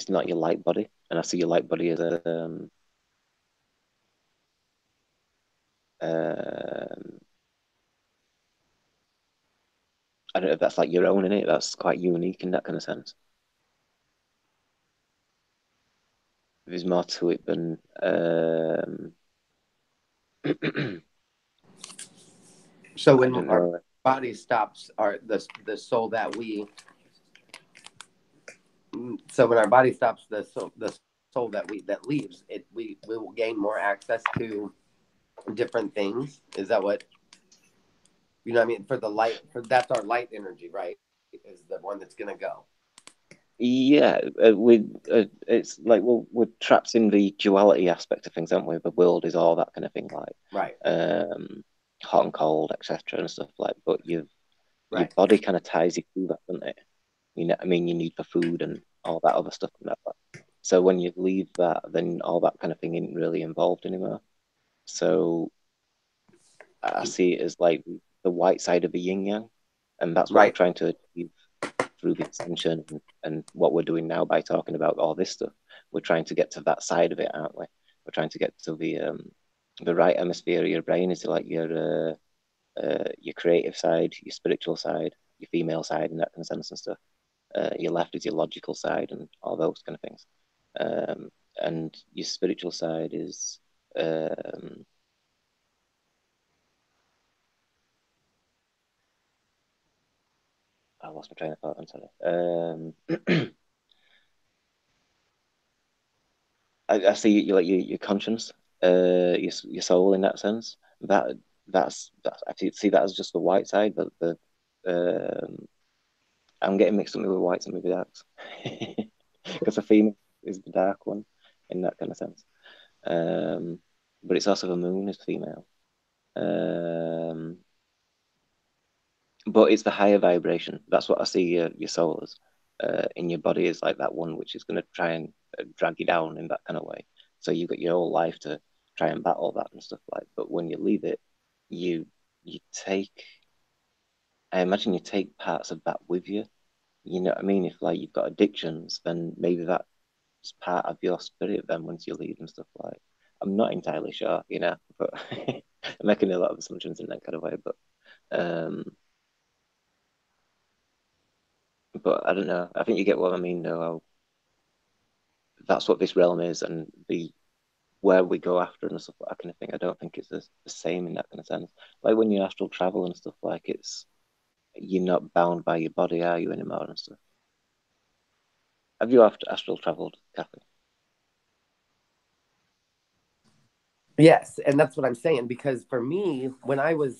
not your light body, and I see your light body as a I don't know if that's like your own in it. That's quite unique in that kind of sense. There's more to it than So when our body stops, the soul that we. So when our body stops, the soul that leaves it, we will gain more access to different things. Is that what? You know what I mean? For the light, that's our light energy, right? Is the one that's gonna go. Yeah, it's like we're trapped in the duality aspect of things, aren't we? The world is all that kind of thing, like right, hot and cold, etc. and stuff like. But your right. body kind of ties you through that, doesn't it? You know, I mean, you need for food and all that other stuff and that. So when you leave that, then all that kind of thing isn't really involved anymore. So I see it as like the white side of the yin yang, and that's what we're trying to achieve through the ascension and what we're doing now by talking about all this stuff. We're trying to get to that side of it, aren't we? We're trying to get to the right hemisphere of your brain is like your creative side, your spiritual side, your female side, and that kind of sense and stuff. Your left is your logical side and all those kind of things. And your spiritual side is I lost my train of thought. I'm sorry. I see you like your conscience, your soul in that sense. That's I see that as just the white side, but I'm getting mixed up with whites and with darks because the female is the dark one in that kind of sense. But it's also the moon is female. But it's the higher vibration. That's what I see your soul as. In your body is like that one which is going to try and drag you down in that kind of way. So you've got your whole life to try and battle that and stuff like. But when you leave it, you take. I imagine you take parts of that with you. You know what I mean? If like you've got addictions, then maybe that's part of your spirit. Then once you leave and stuff like. I'm not entirely sure, you know, but I'm making a lot of assumptions in that kind of way. But I don't know. I think you get what I mean, though. That's what this realm is, and the where we go after and stuff like that kind of thing. I don't think it's the same in that kind of sense. Like when you astral travel and stuff, like you're not bound by your body, are you anymore and stuff? Have you astral traveled, Kathy? Yes, and that's what I'm saying, because for me, when I was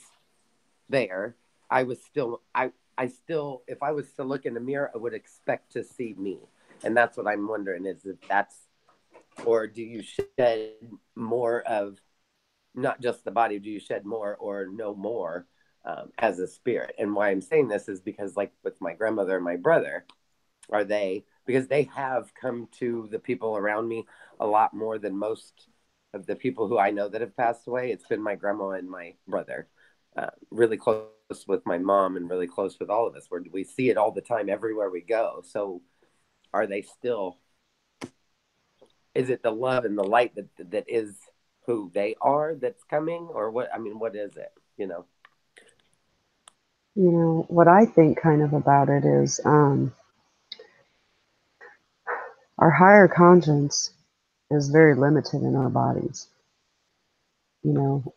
there, I was still I still, if I was to look in the mirror, I would expect to see me. And that's what I'm wondering is if that's, or do you shed more of not just the body, do you shed more or no more as a spirit? And why I'm saying this is because like with my grandmother and my brother, because they have come to the people around me a lot more than most of the people who I know that have passed away. It's been my grandma and my brother, really close with my mom and really close with all of us, where we see it all the time everywhere we go. So are they still, is it the love and the light that is who they are that's coming, or what? I mean, what is it, you know? You know, what I think kind of about it is our higher conscience is very limited in our bodies. You know,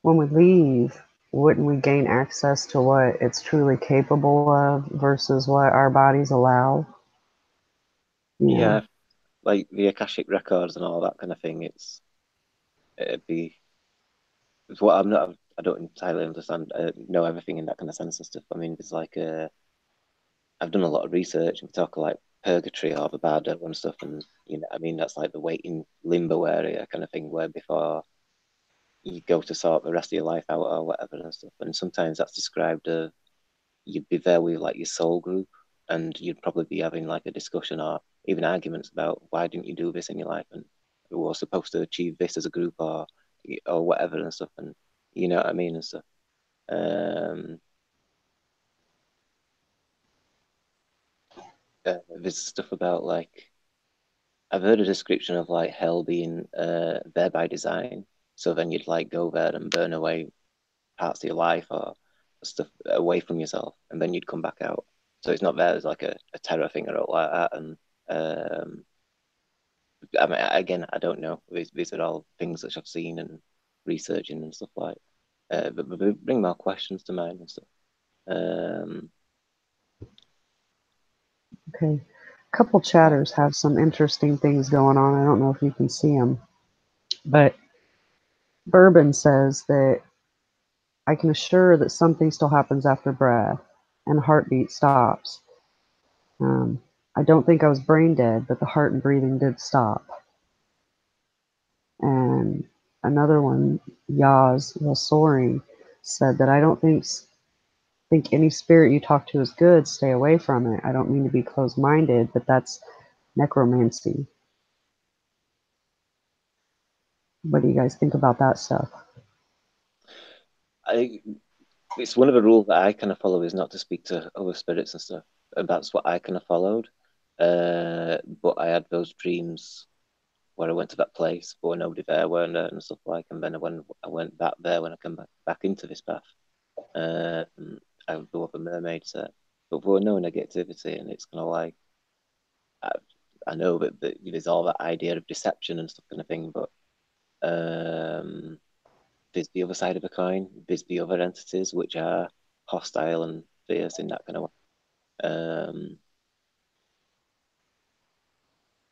when we leave, wouldn't we gain access to what it's truly capable of versus what our bodies allow? You Yeah, know, like the Akashic records and all that kind of thing. It'd be it's what I'm not. I don't entirely understand. Know everything in that kind of sense and stuff. I mean, there's like I've done a lot of research and we talk like purgatory or the bardo and stuff, and you know, I mean, that's like the waiting limbo area kind of thing where before you go to sort the rest of your life out or whatever and stuff. And sometimes that's described you'd be there with like your soul group and you'd probably be having like a discussion or even arguments about why didn't you do this in your life and we were supposed to achieve this as a group or whatever and stuff and you know what I mean and stuff. Um, there's stuff about like I've heard a description of like hell being there by design. So then you'd like go there and burn away parts of your life or stuff away from yourself, and then you'd come back out. So it's not there as like a terror thing or like that. And I mean, again, I don't know. These are all things that I've seen and researching and stuff like. But they bring more questions to mind and stuff. Um, okay. A couple chatters have some interesting things going on. I don't know if you can see them, but Bourbon says that I can assure that something still happens after breath and heartbeat stops. Um, I don't think I was brain dead, but the heart and breathing did stop. And another one, Yaz Soaring, said that I don't think any spirit you talk to is good. Stay away from it. I don't mean to be closed-minded, but that's necromancy. What do you guys think about that stuff? I it's one of the rules that I kind of follow is not to speak to other spirits and stuff. And that's what I kind of followed. But I had those dreams where I went to that place, but nobody there weren't there and stuff like. And then when I went back there, when I come back into this path, I would go up a mermaid set. But there were no negativity, and it's kind of like I, I know that there's all that idea of deception and stuff kind of thing, but um, there's the other side of the coin. There's the other entities which are hostile and fierce in that kind of way.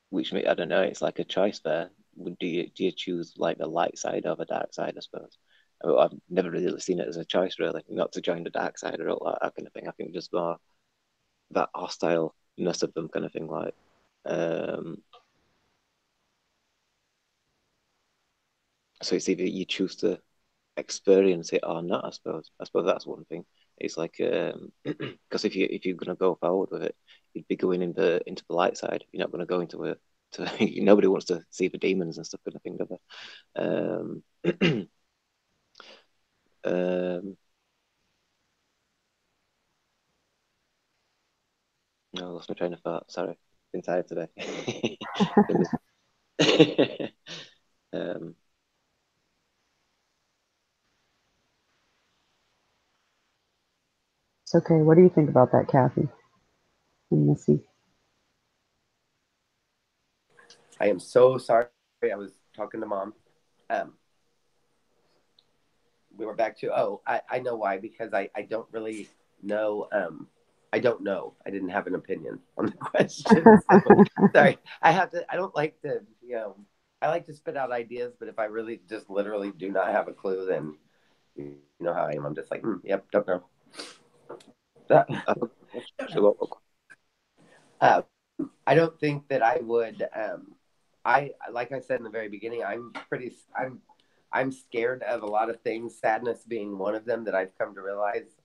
Which I don't know. It's like a choice there. Do you choose like the light side or the dark side? I suppose. I've never really seen it as a choice, really, not to join the dark side or all that kind of thing. I think just more that hostileness of them kind of thing. Like, um, so it's either you choose to experience it or not. I suppose. I suppose that's one thing. It's like because if you're gonna go forward with it, you'd be going into the light side. You're not gonna go into it. Nobody wants to see the demons and stuff kind of thing, do they? Um, no, I lost my train of thought. Sorry, been tired today. um, It's okay. What do you think about that, Kathy and Missy? I am so sorry. I was talking to mom. Um, we were back to, I know why, because I don't really know. I don't know. I didn't have an opinion on the question. So, sorry. I don't like to, I like to spit out ideas, but if I really just literally do not have a clue, then you know how I am. I'm just like, yep, don't know. I think actually Uh, I don't think that I would. I like I said in the very beginning, I'm scared of a lot of things. Sadness being one of them that I've come to realize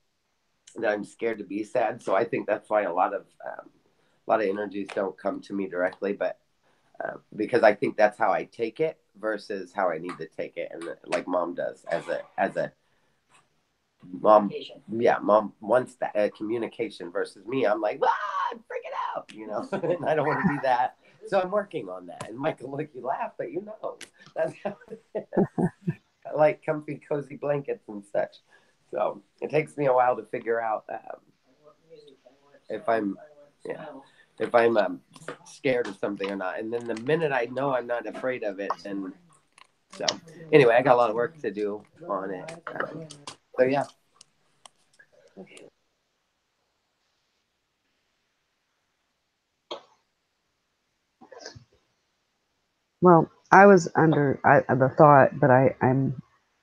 that I'm scared to be sad. So I think that's why a lot of energies don't come to me directly, but because I think that's how I take it versus how I need to take it, and like mom does as a mom. Yeah, mom wants that communication versus me. I'm like, I'm freaking out, and I don't want to be that. So I'm working on that. And Michael, look, you laugh, but that's how it is. I like comfy, cozy blankets and such. So it takes me a while to figure out if I'm, yeah, if I'm scared of something or not. And then the minute I know I'm not afraid of it, then so anyway, I got a lot of work to do on it. So yeah. Well, I was under the thought, but I'm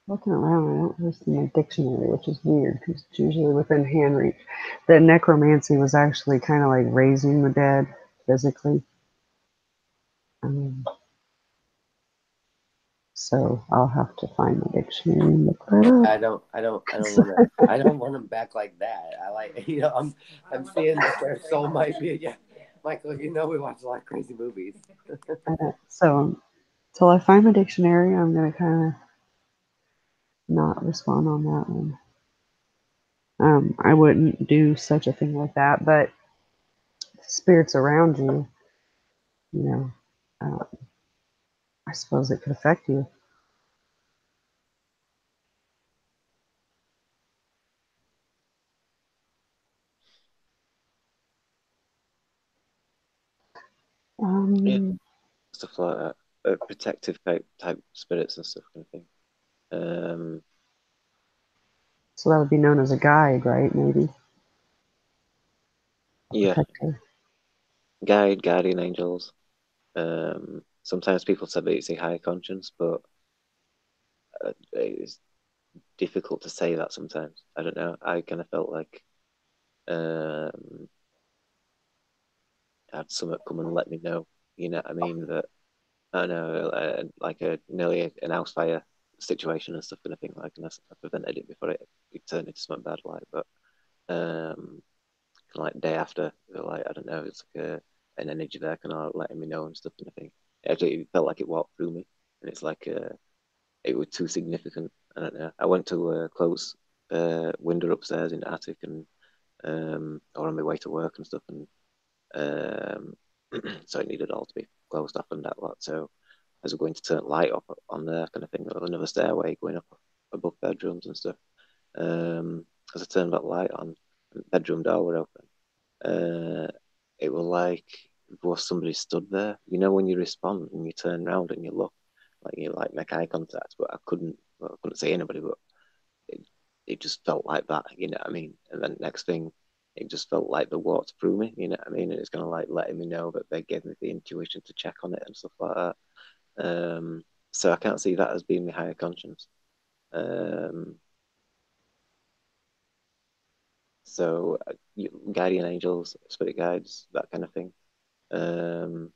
looking around. I don't really see my dictionary, which is weird because it's usually within hand reach. That necromancy was actually kind of like raising the dead physically. Um, so I'll have to find the dictionary and look that up. I don't want them back like that. I like, I'm seeing that their soul might be, yeah. Michael, we watch a lot of crazy movies. So till I find the dictionary, I'm gonna kind of not respond on that one. I wouldn't do such a thing like that, but spirits around you, you know, uh, I suppose it could affect you. Yeah, Um, stuff like that. Protective type spirits and stuff kind of thing. so that would be known as a guide, right? Maybe a Yeah, protector. guardian angels. Sometimes people say that it's a higher conscience, but it's difficult to say that sometimes. I don't know. I kind of felt like um, I had someone come and let me know. You know what I mean? That I don't know, like a nearly an house fire situation and stuff kind of thing. Like, and I prevented it before it turned into something bad. Like, but kind of like day after, like I don't know, it's like an energy there, kind of letting me know and stuff kind of thing. Actually, it felt like it walked through me, and it's like it was too significant. I don't know. I went to close window upstairs in the attic, and or on my way to work and stuff, and um, so it needed all to be closed off and that lot. So as we're going to turn light off on there, kind of thing, there was another stairway going up above bedrooms and stuff. As I turned that light on, the bedroom door were open. Uh, it was like was somebody stood there. You know when you respond and you turn around and you look, like you like make eye contact, but I couldn't see anybody, but it, it just felt like that, you know what I mean? And then next thing, it just felt like the walked through me, you know what I mean? And it's kind of like letting me know that they gave me the intuition to check on it and stuff like that. So I can't see that as being my higher conscience. Um, so guardian angels, spirit guides, that kind of thing. Um,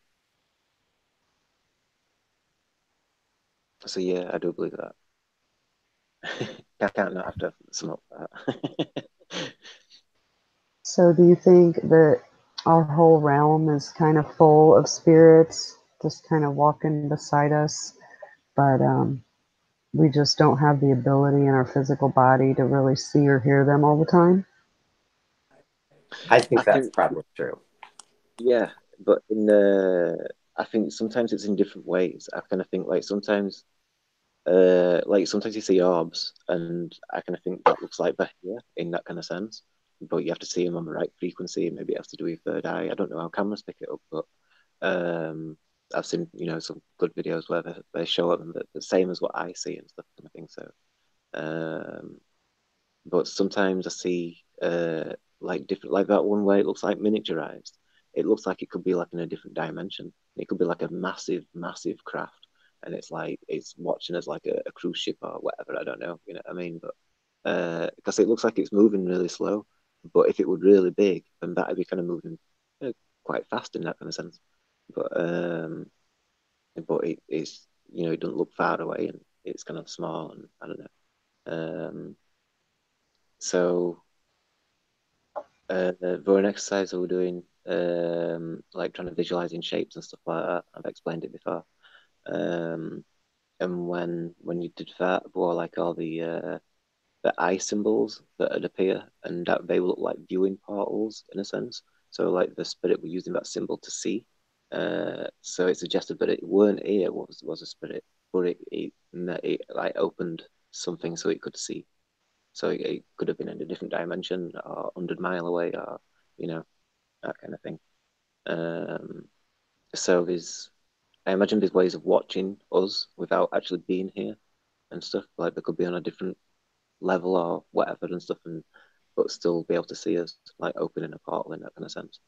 so yeah, I do believe that. I can't not have to sum up that. So do you think that our whole realm is kind of full of spirits, just kind of walking beside us, but we just don't have the ability in our physical body to really see or hear them all the time? I I think that's think, probably true. yeah, but I think sometimes it's in different ways. I kind of think like sometimes you see orbs, and I kind of think that looks like Bahia in that kind of sense. But you have to see them on the right frequency. Maybe it has to do with third eye. I don't know how cameras pick it up, but um, I've seen some good videos where they show them the same as what I see and stuff kind of thing. So, um, but sometimes I see like different, like that one where it looks like miniaturized. It looks like it could be like in a different dimension. It could be like a massive, massive craft, and it's like it's watching as like a cruise ship or whatever. I don't know, you know what I mean? But because it looks like it's moving really slow, but if it were really big, then that'd be kind of moving quite fast in that kind of sense. But it's it doesn't look far away and it's kind of small and I don't know. So for an exercise we were doing, like trying to visualize in shapes and stuff like that. I've explained it before. Um, and when you did that, were like all the eye symbols that would appear, and that they look like viewing portals in a sense. So like the spirit were using that symbol to see. So it suggested that it weren't here was a spirit, but it like opened something so it could see. So it could have been in a different dimension or 100 mile away, or that kind of thing. So I imagine there's ways of watching us without actually being here and stuff. Like they could be on a different level or whatever and stuff, but still be able to see us, like opening a portal in that kind of sense.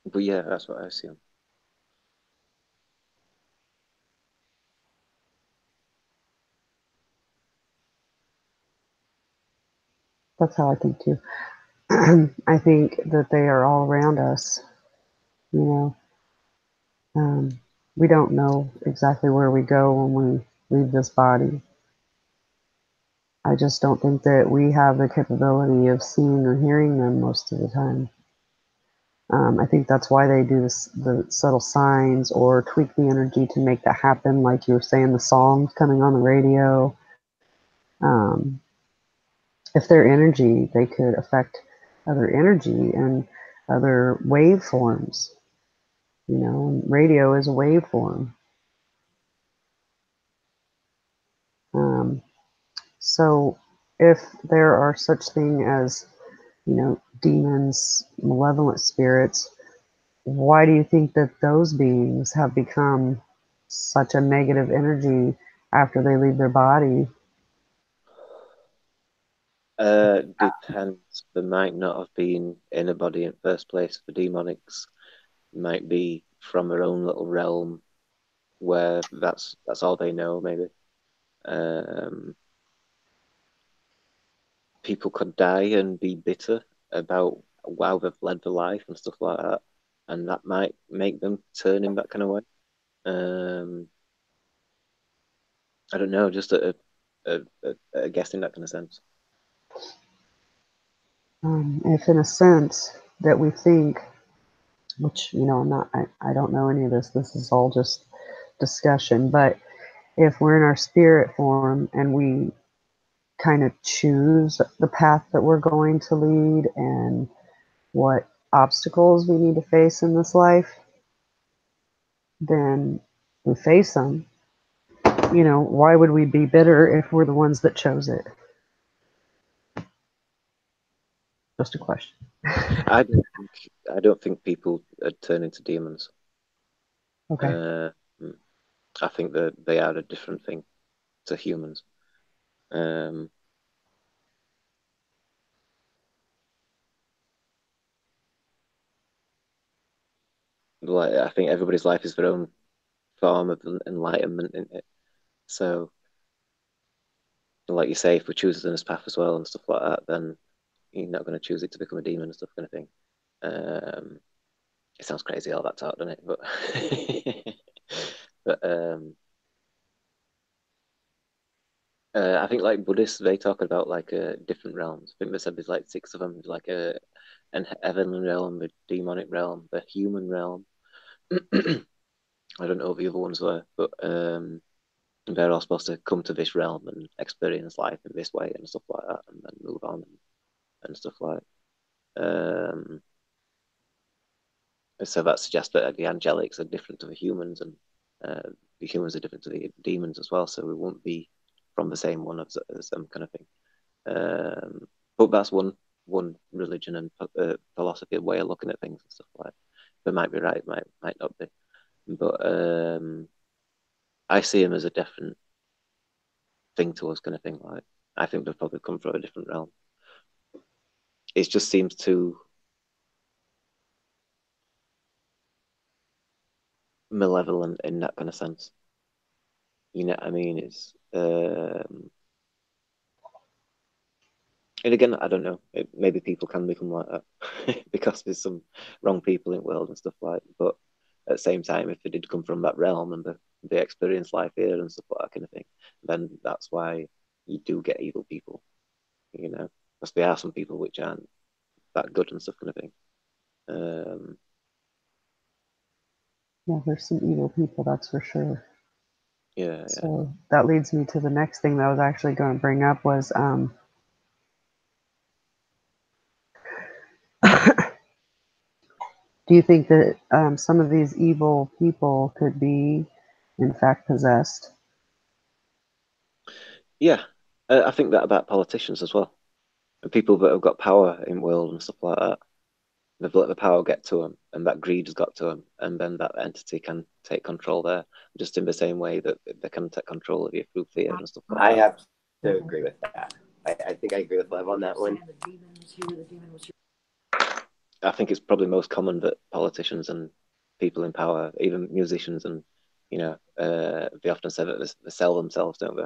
But yeah, that's what I assume. That's how I think too. I think that they are all around us. You know, we don't know exactly where we go when we leave this body. I just don't think that we have the capability of seeing or hearing them most of the time. I think that's why they do the subtle signs or tweak the energy to make that happen, like you were saying, the songs coming on the radio. Um, if their energy, they could affect other energy and other waveforms. Radio is a waveform. Um, so if there are such thing as, demons, malevolent spirits, why do you think that those beings have become such a negative energy after they leave their body? Depends. There might not have been in a body in first place for demonics. Might be from their own little realm where that's all they know, maybe. People could die and be bitter about how they've led their life and stuff like that, and that might make them turn in that kind of way. I don't know, just a guess in that kind of sense. If in a sense that we think, which, I don't know any of this, this is all just discussion, but if we're in our spirit form and we kind of choose the path that we're going to lead and what obstacles we need to face in this life, then we face them. Why would we be bitter if we're the ones that chose it? Just a question. I don't think people turn into demons. Okay. I think that they are a different thing to humans. Like I think everybody's life is their own form of enlightenment in it. So, like you say, if we choose this path as well and stuff like that, then you're not going to choose it to become a demon and stuff kind of thing. It sounds crazy all that talk, doesn't it? But but I think like Buddhists, they talk about like different realms. I think they said there's like 6 of them. There's like an heavenly realm, the demonic realm, the human realm. I don't know what the other ones were, but they're all supposed to come to this realm and experience life in this way and stuff like that, and then move on and stuff like. So that suggests that the angelics are different to the humans, and the humans are different to the demons as well. So we won't be from the same one as them kind of thing. But that's one religion and philosophy way of looking at things and stuff like. They might be right, might not be, but I see them as a different thing to us, kind of thing. Like I think they've probably come from a different realm. It just seems too malevolent in that kind of sense. You know what I mean? It's and again, I don't know. Maybe people can become like that because there's some wrong people in the world and stuff like. But at the same time, if they did come from that realm and they experience life here and stuff like that kind of thing, then that's why you do get evil people. Because there are some people which aren't that good and stuff kind of thing. Yeah, there's some evil people, that's for sure. Yeah. So that leads me to the next thing that I was actually going to bring up was Do you think that some of these evil people could be, in fact, possessed? Yeah, I think that about politicians as well. And people that have got power in world and stuff like that. They've let the power get to them, and that greed has got to them, and then that entity can take control there, just in the same way that they can take control of you through fear and stuff like I that. have to agree with that. I think I agree with Lev on that one. I think it's probably most common that politicians and people in power, even musicians, and they often say that they sell themselves, don't they,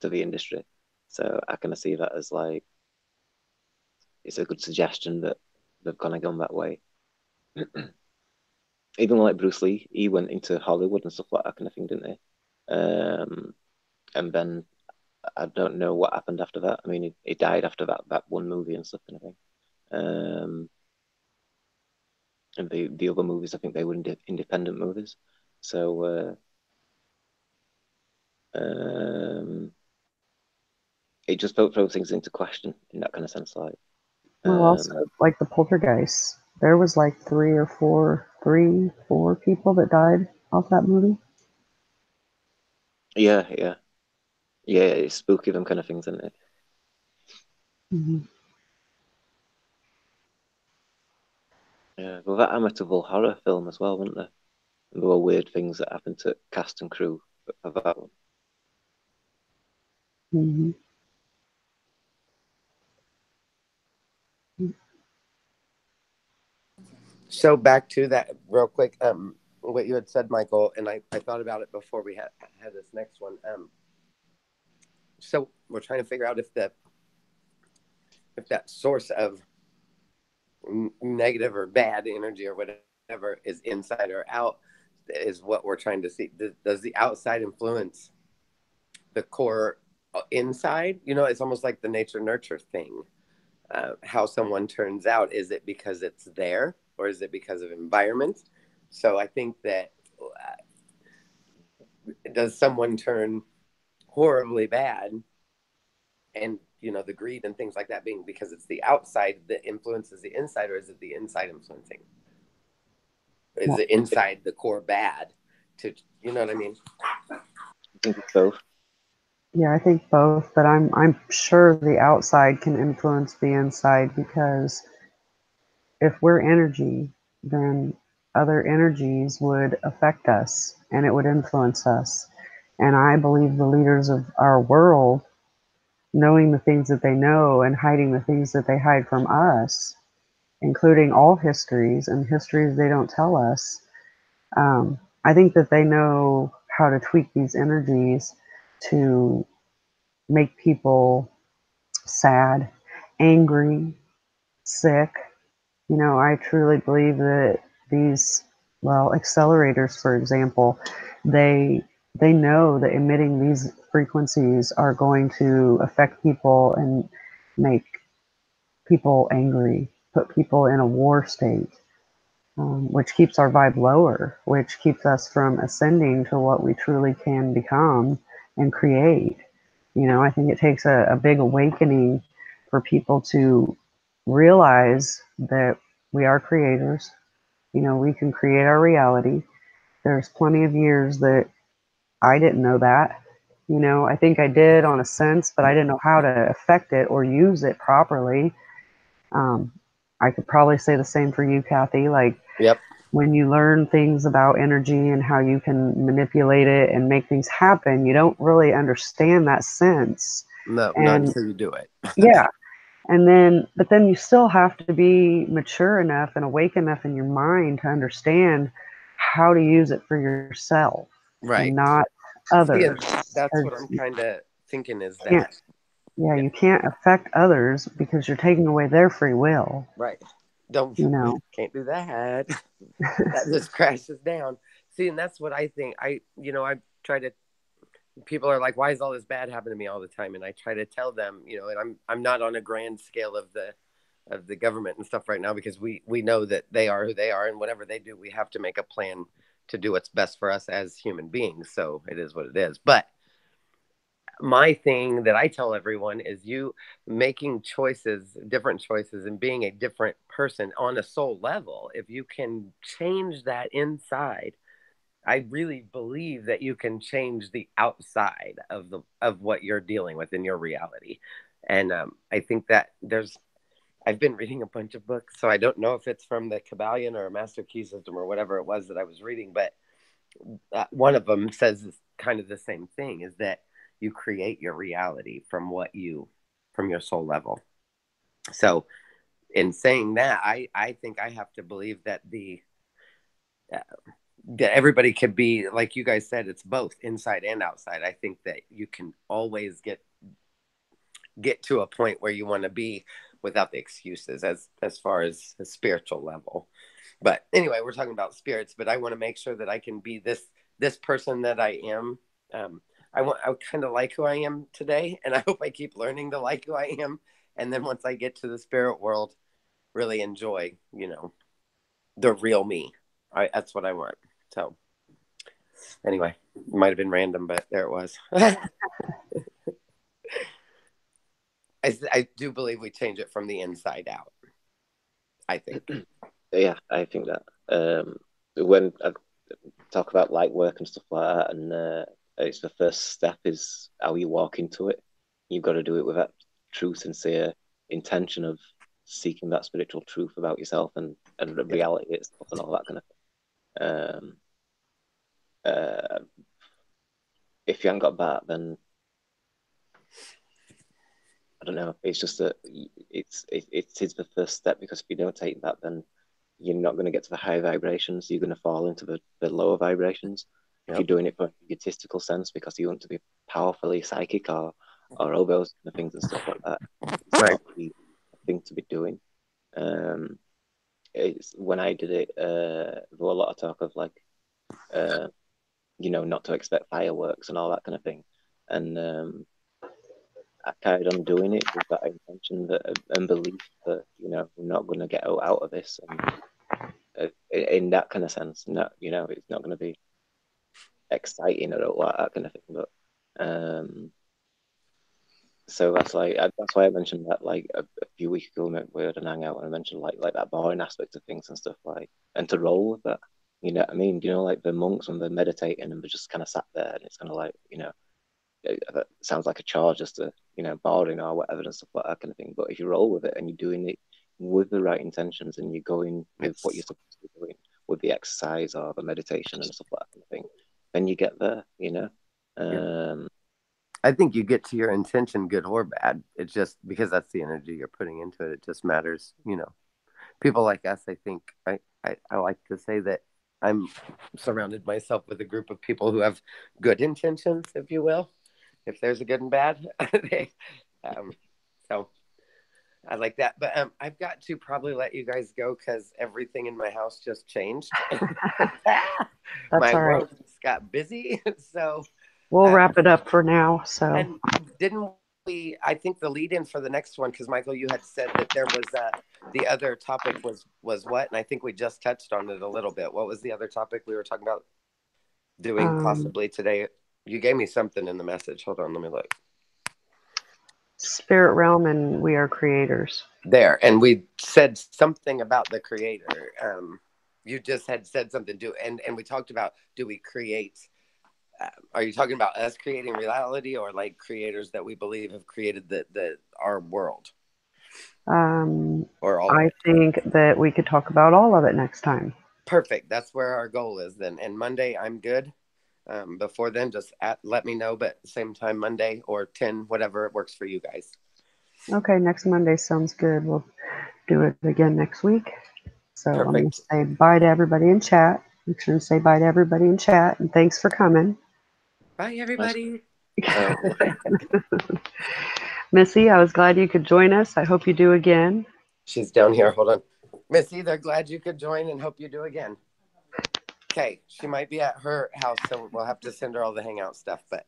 to the industry. So I kind of see that as like it's a good suggestion that they've kind of gone that way. Even like Bruce Lee, he went into Hollywood and stuff like that kind of thing, didn't he? And then I don't know what happened after that. I mean, he died after that one movie and stuff kind of thing. And the other movies, I think they were independent movies. So it just throws things into question in that kind of sense. Like, Well, also, like the poltergeists, there was like three, four people that died off that movie. yeah, it's spooky, them kind of things, isn't it? Mm-hmm. Yeah, well, that Amityville horror film as well, wasn't there? And there were weird things that happened to cast and crew of that one. Mm-hmm. So back to that real quick, what you had said, Michael, and I thought about it before we had this next one. So we're trying to figure out if that source of negative or bad energy or whatever is inside or out is what we're trying to see. Does the outside influence the core inside? It's almost like the nature nurture thing. How someone turns out, is it because it's there or is it because of environment? So I think that does someone turn horribly bad, and the greed and things like that being because it's the outside that influences the inside, or is it the inside influencing? Is it inside the core bad? You know what I mean? I think it's both. Yeah, I think both, but I'm sure the outside can influence the inside, because if we're energy, then other energies would affect us and it would influence us. And I believe the leaders of our world, knowing the things that they know and hiding the things that they hide from us, including all histories and histories they don't tell us, I think that they know how to tweak these energies to make people sad, angry, sick. I truly believe that these, well, accelerators, for example, they they know that emitting these frequencies are going to affect people and make people angry, put people in a war state, which keeps our vibe lower, which keeps us from ascending to what we truly can become and create. I think it takes a big awakening for people to realize that we are creators. We can create our reality. There's plenty of years that I didn't know that. I think I did on a sense, but I didn't know how to affect it or use it properly. Um, I could probably say the same for you, Kathy. Like, Yep. when you learn things about energy and how you can manipulate it and make things happen, you don't really understand that sense. No, And not until you do it. yeah. But then you still have to be mature enough and awake enough in your mind to understand how to use it for yourself, Right. and not others. Yeah, that's what I'm kind of thinking is that. Yeah, you can't affect others because you're taking away their free will. Right. Can't do that. That just crashes down. See, and that's what I think. I try to, people are like, why is all this bad happening to me all the time? And I try to tell them, and I'm not on a grand scale of the government and stuff right now, because we know that they are who they are, and whatever they do, we have to make a plan to do what's best for us as human beings. So it is what it is. But my thing that I tell everyone is you making choices, different choices, and being a different person on a soul level. If you can change that inside, I really believe that you can change the outside of what you're dealing with in your reality. And I think that I've been reading a bunch of books, so I don't know if it's from the Kabbalion or Master Key System or whatever it was that I was reading, but one of them says kind of the same thing, is that you create your reality from from your soul level. So in saying that, I think I have to believe that that everybody could be, like you guys said, it's both inside and outside. I think that you can always get to a point where you want to be without the excuses as far as the spiritual level. But anyway, we're talking about spirits, but I want to make sure that I can be this person that I am. I kind of like who I am today, and I hope I keep learning to like who I am. And then once I get to the spirit world, really enjoy, the real me. That's what I want. So anyway, it might have been random, but there it was. I do believe we change it from the inside out, I think. Yeah, I think that when I talk about light work and stuff like that, and it's the first step is how you walk into it. You've got to do it with that true, sincere intention of seeking that spiritual truth about yourself and the reality itself and all that kind of thing. If you haven't got that, then I don't know. It's just that it is the first step, because if you don't take that, then you're not going to get to the high vibrations. You're going to fall into the lower vibrations. Yep. If you're doing it for an egotistical sense because you want to be powerfully psychic or all those kind of things and stuff like that, it's not the thing to be doing. When I did it, there was a lot of talk of like, not to expect fireworks and all that kind of thing. And I carried on doing it with that intention and belief that, we're not going to get out of this. And in that kind of sense, it's not going to be exciting or all that kind of thing. But so that's why I mentioned that like a few weeks ago we had an hangout, and I mentioned like that boring aspect of things and stuff, like, and to roll with that. You know what I mean? Like the monks when they're meditating and they're just kind of sat there, and it's kind of like, that sounds like a chore, just to, boring or whatever and stuff like that kind of thing. But if you roll with it and you're doing it with the right intentions and you're going with what you're supposed to be doing with the exercise or the meditation and stuff like that kind of thing, then you get there, I think you get to your intention, good or bad. It's just because that's the energy you're putting into it. It just matters, People like us, I think, I like to say that I'm surrounded myself with a group of people who have good intentions, if you will. If there's a good and bad, so I like that. But I've got to probably let you guys go because everything in my house just changed. My world just got busy, so we'll wrap it up for now. So, and didn't we? I think the lead-in for the next one, because Michael, you had said that there was the other topic was what, and I think we just touched on it a little bit. What was the other topic we were talking about doing possibly today? You gave me something in the message. Hold on, let me look. Spirit realm, and we are creators. There, and we said something about the creator. You just had said something and we talked about, do we create? Are you talking about us creating reality, or like creators that we believe have created our world? Or all? I think that we could talk about all of it next time. Perfect. That's where our goal is then. And Monday, I'm good. Before then, just let me know, but same time Monday or 10, whatever works for you guys. Okay, next Monday sounds good. We'll do it again next week. So Perfect. I'm going to say bye to everybody in chat. Make sure to say bye to everybody in chat, and thanks for coming. Bye, everybody. Missy, I was glad you could join us. I hope you do again. She's down here. Hold on. Missy, they're glad you could join and hope you do again. Okay, she might be at her house, so we'll have to send her all the hangout stuff. But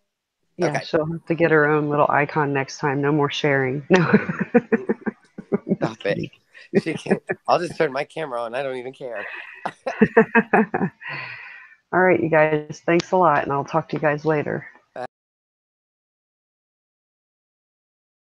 yeah, okay. She'll have to get her own little icon next time. No more sharing. No. Stop it. She can. I'll just turn my camera on. I don't even care. All right, you guys. Thanks a lot, and I'll talk to you guys later.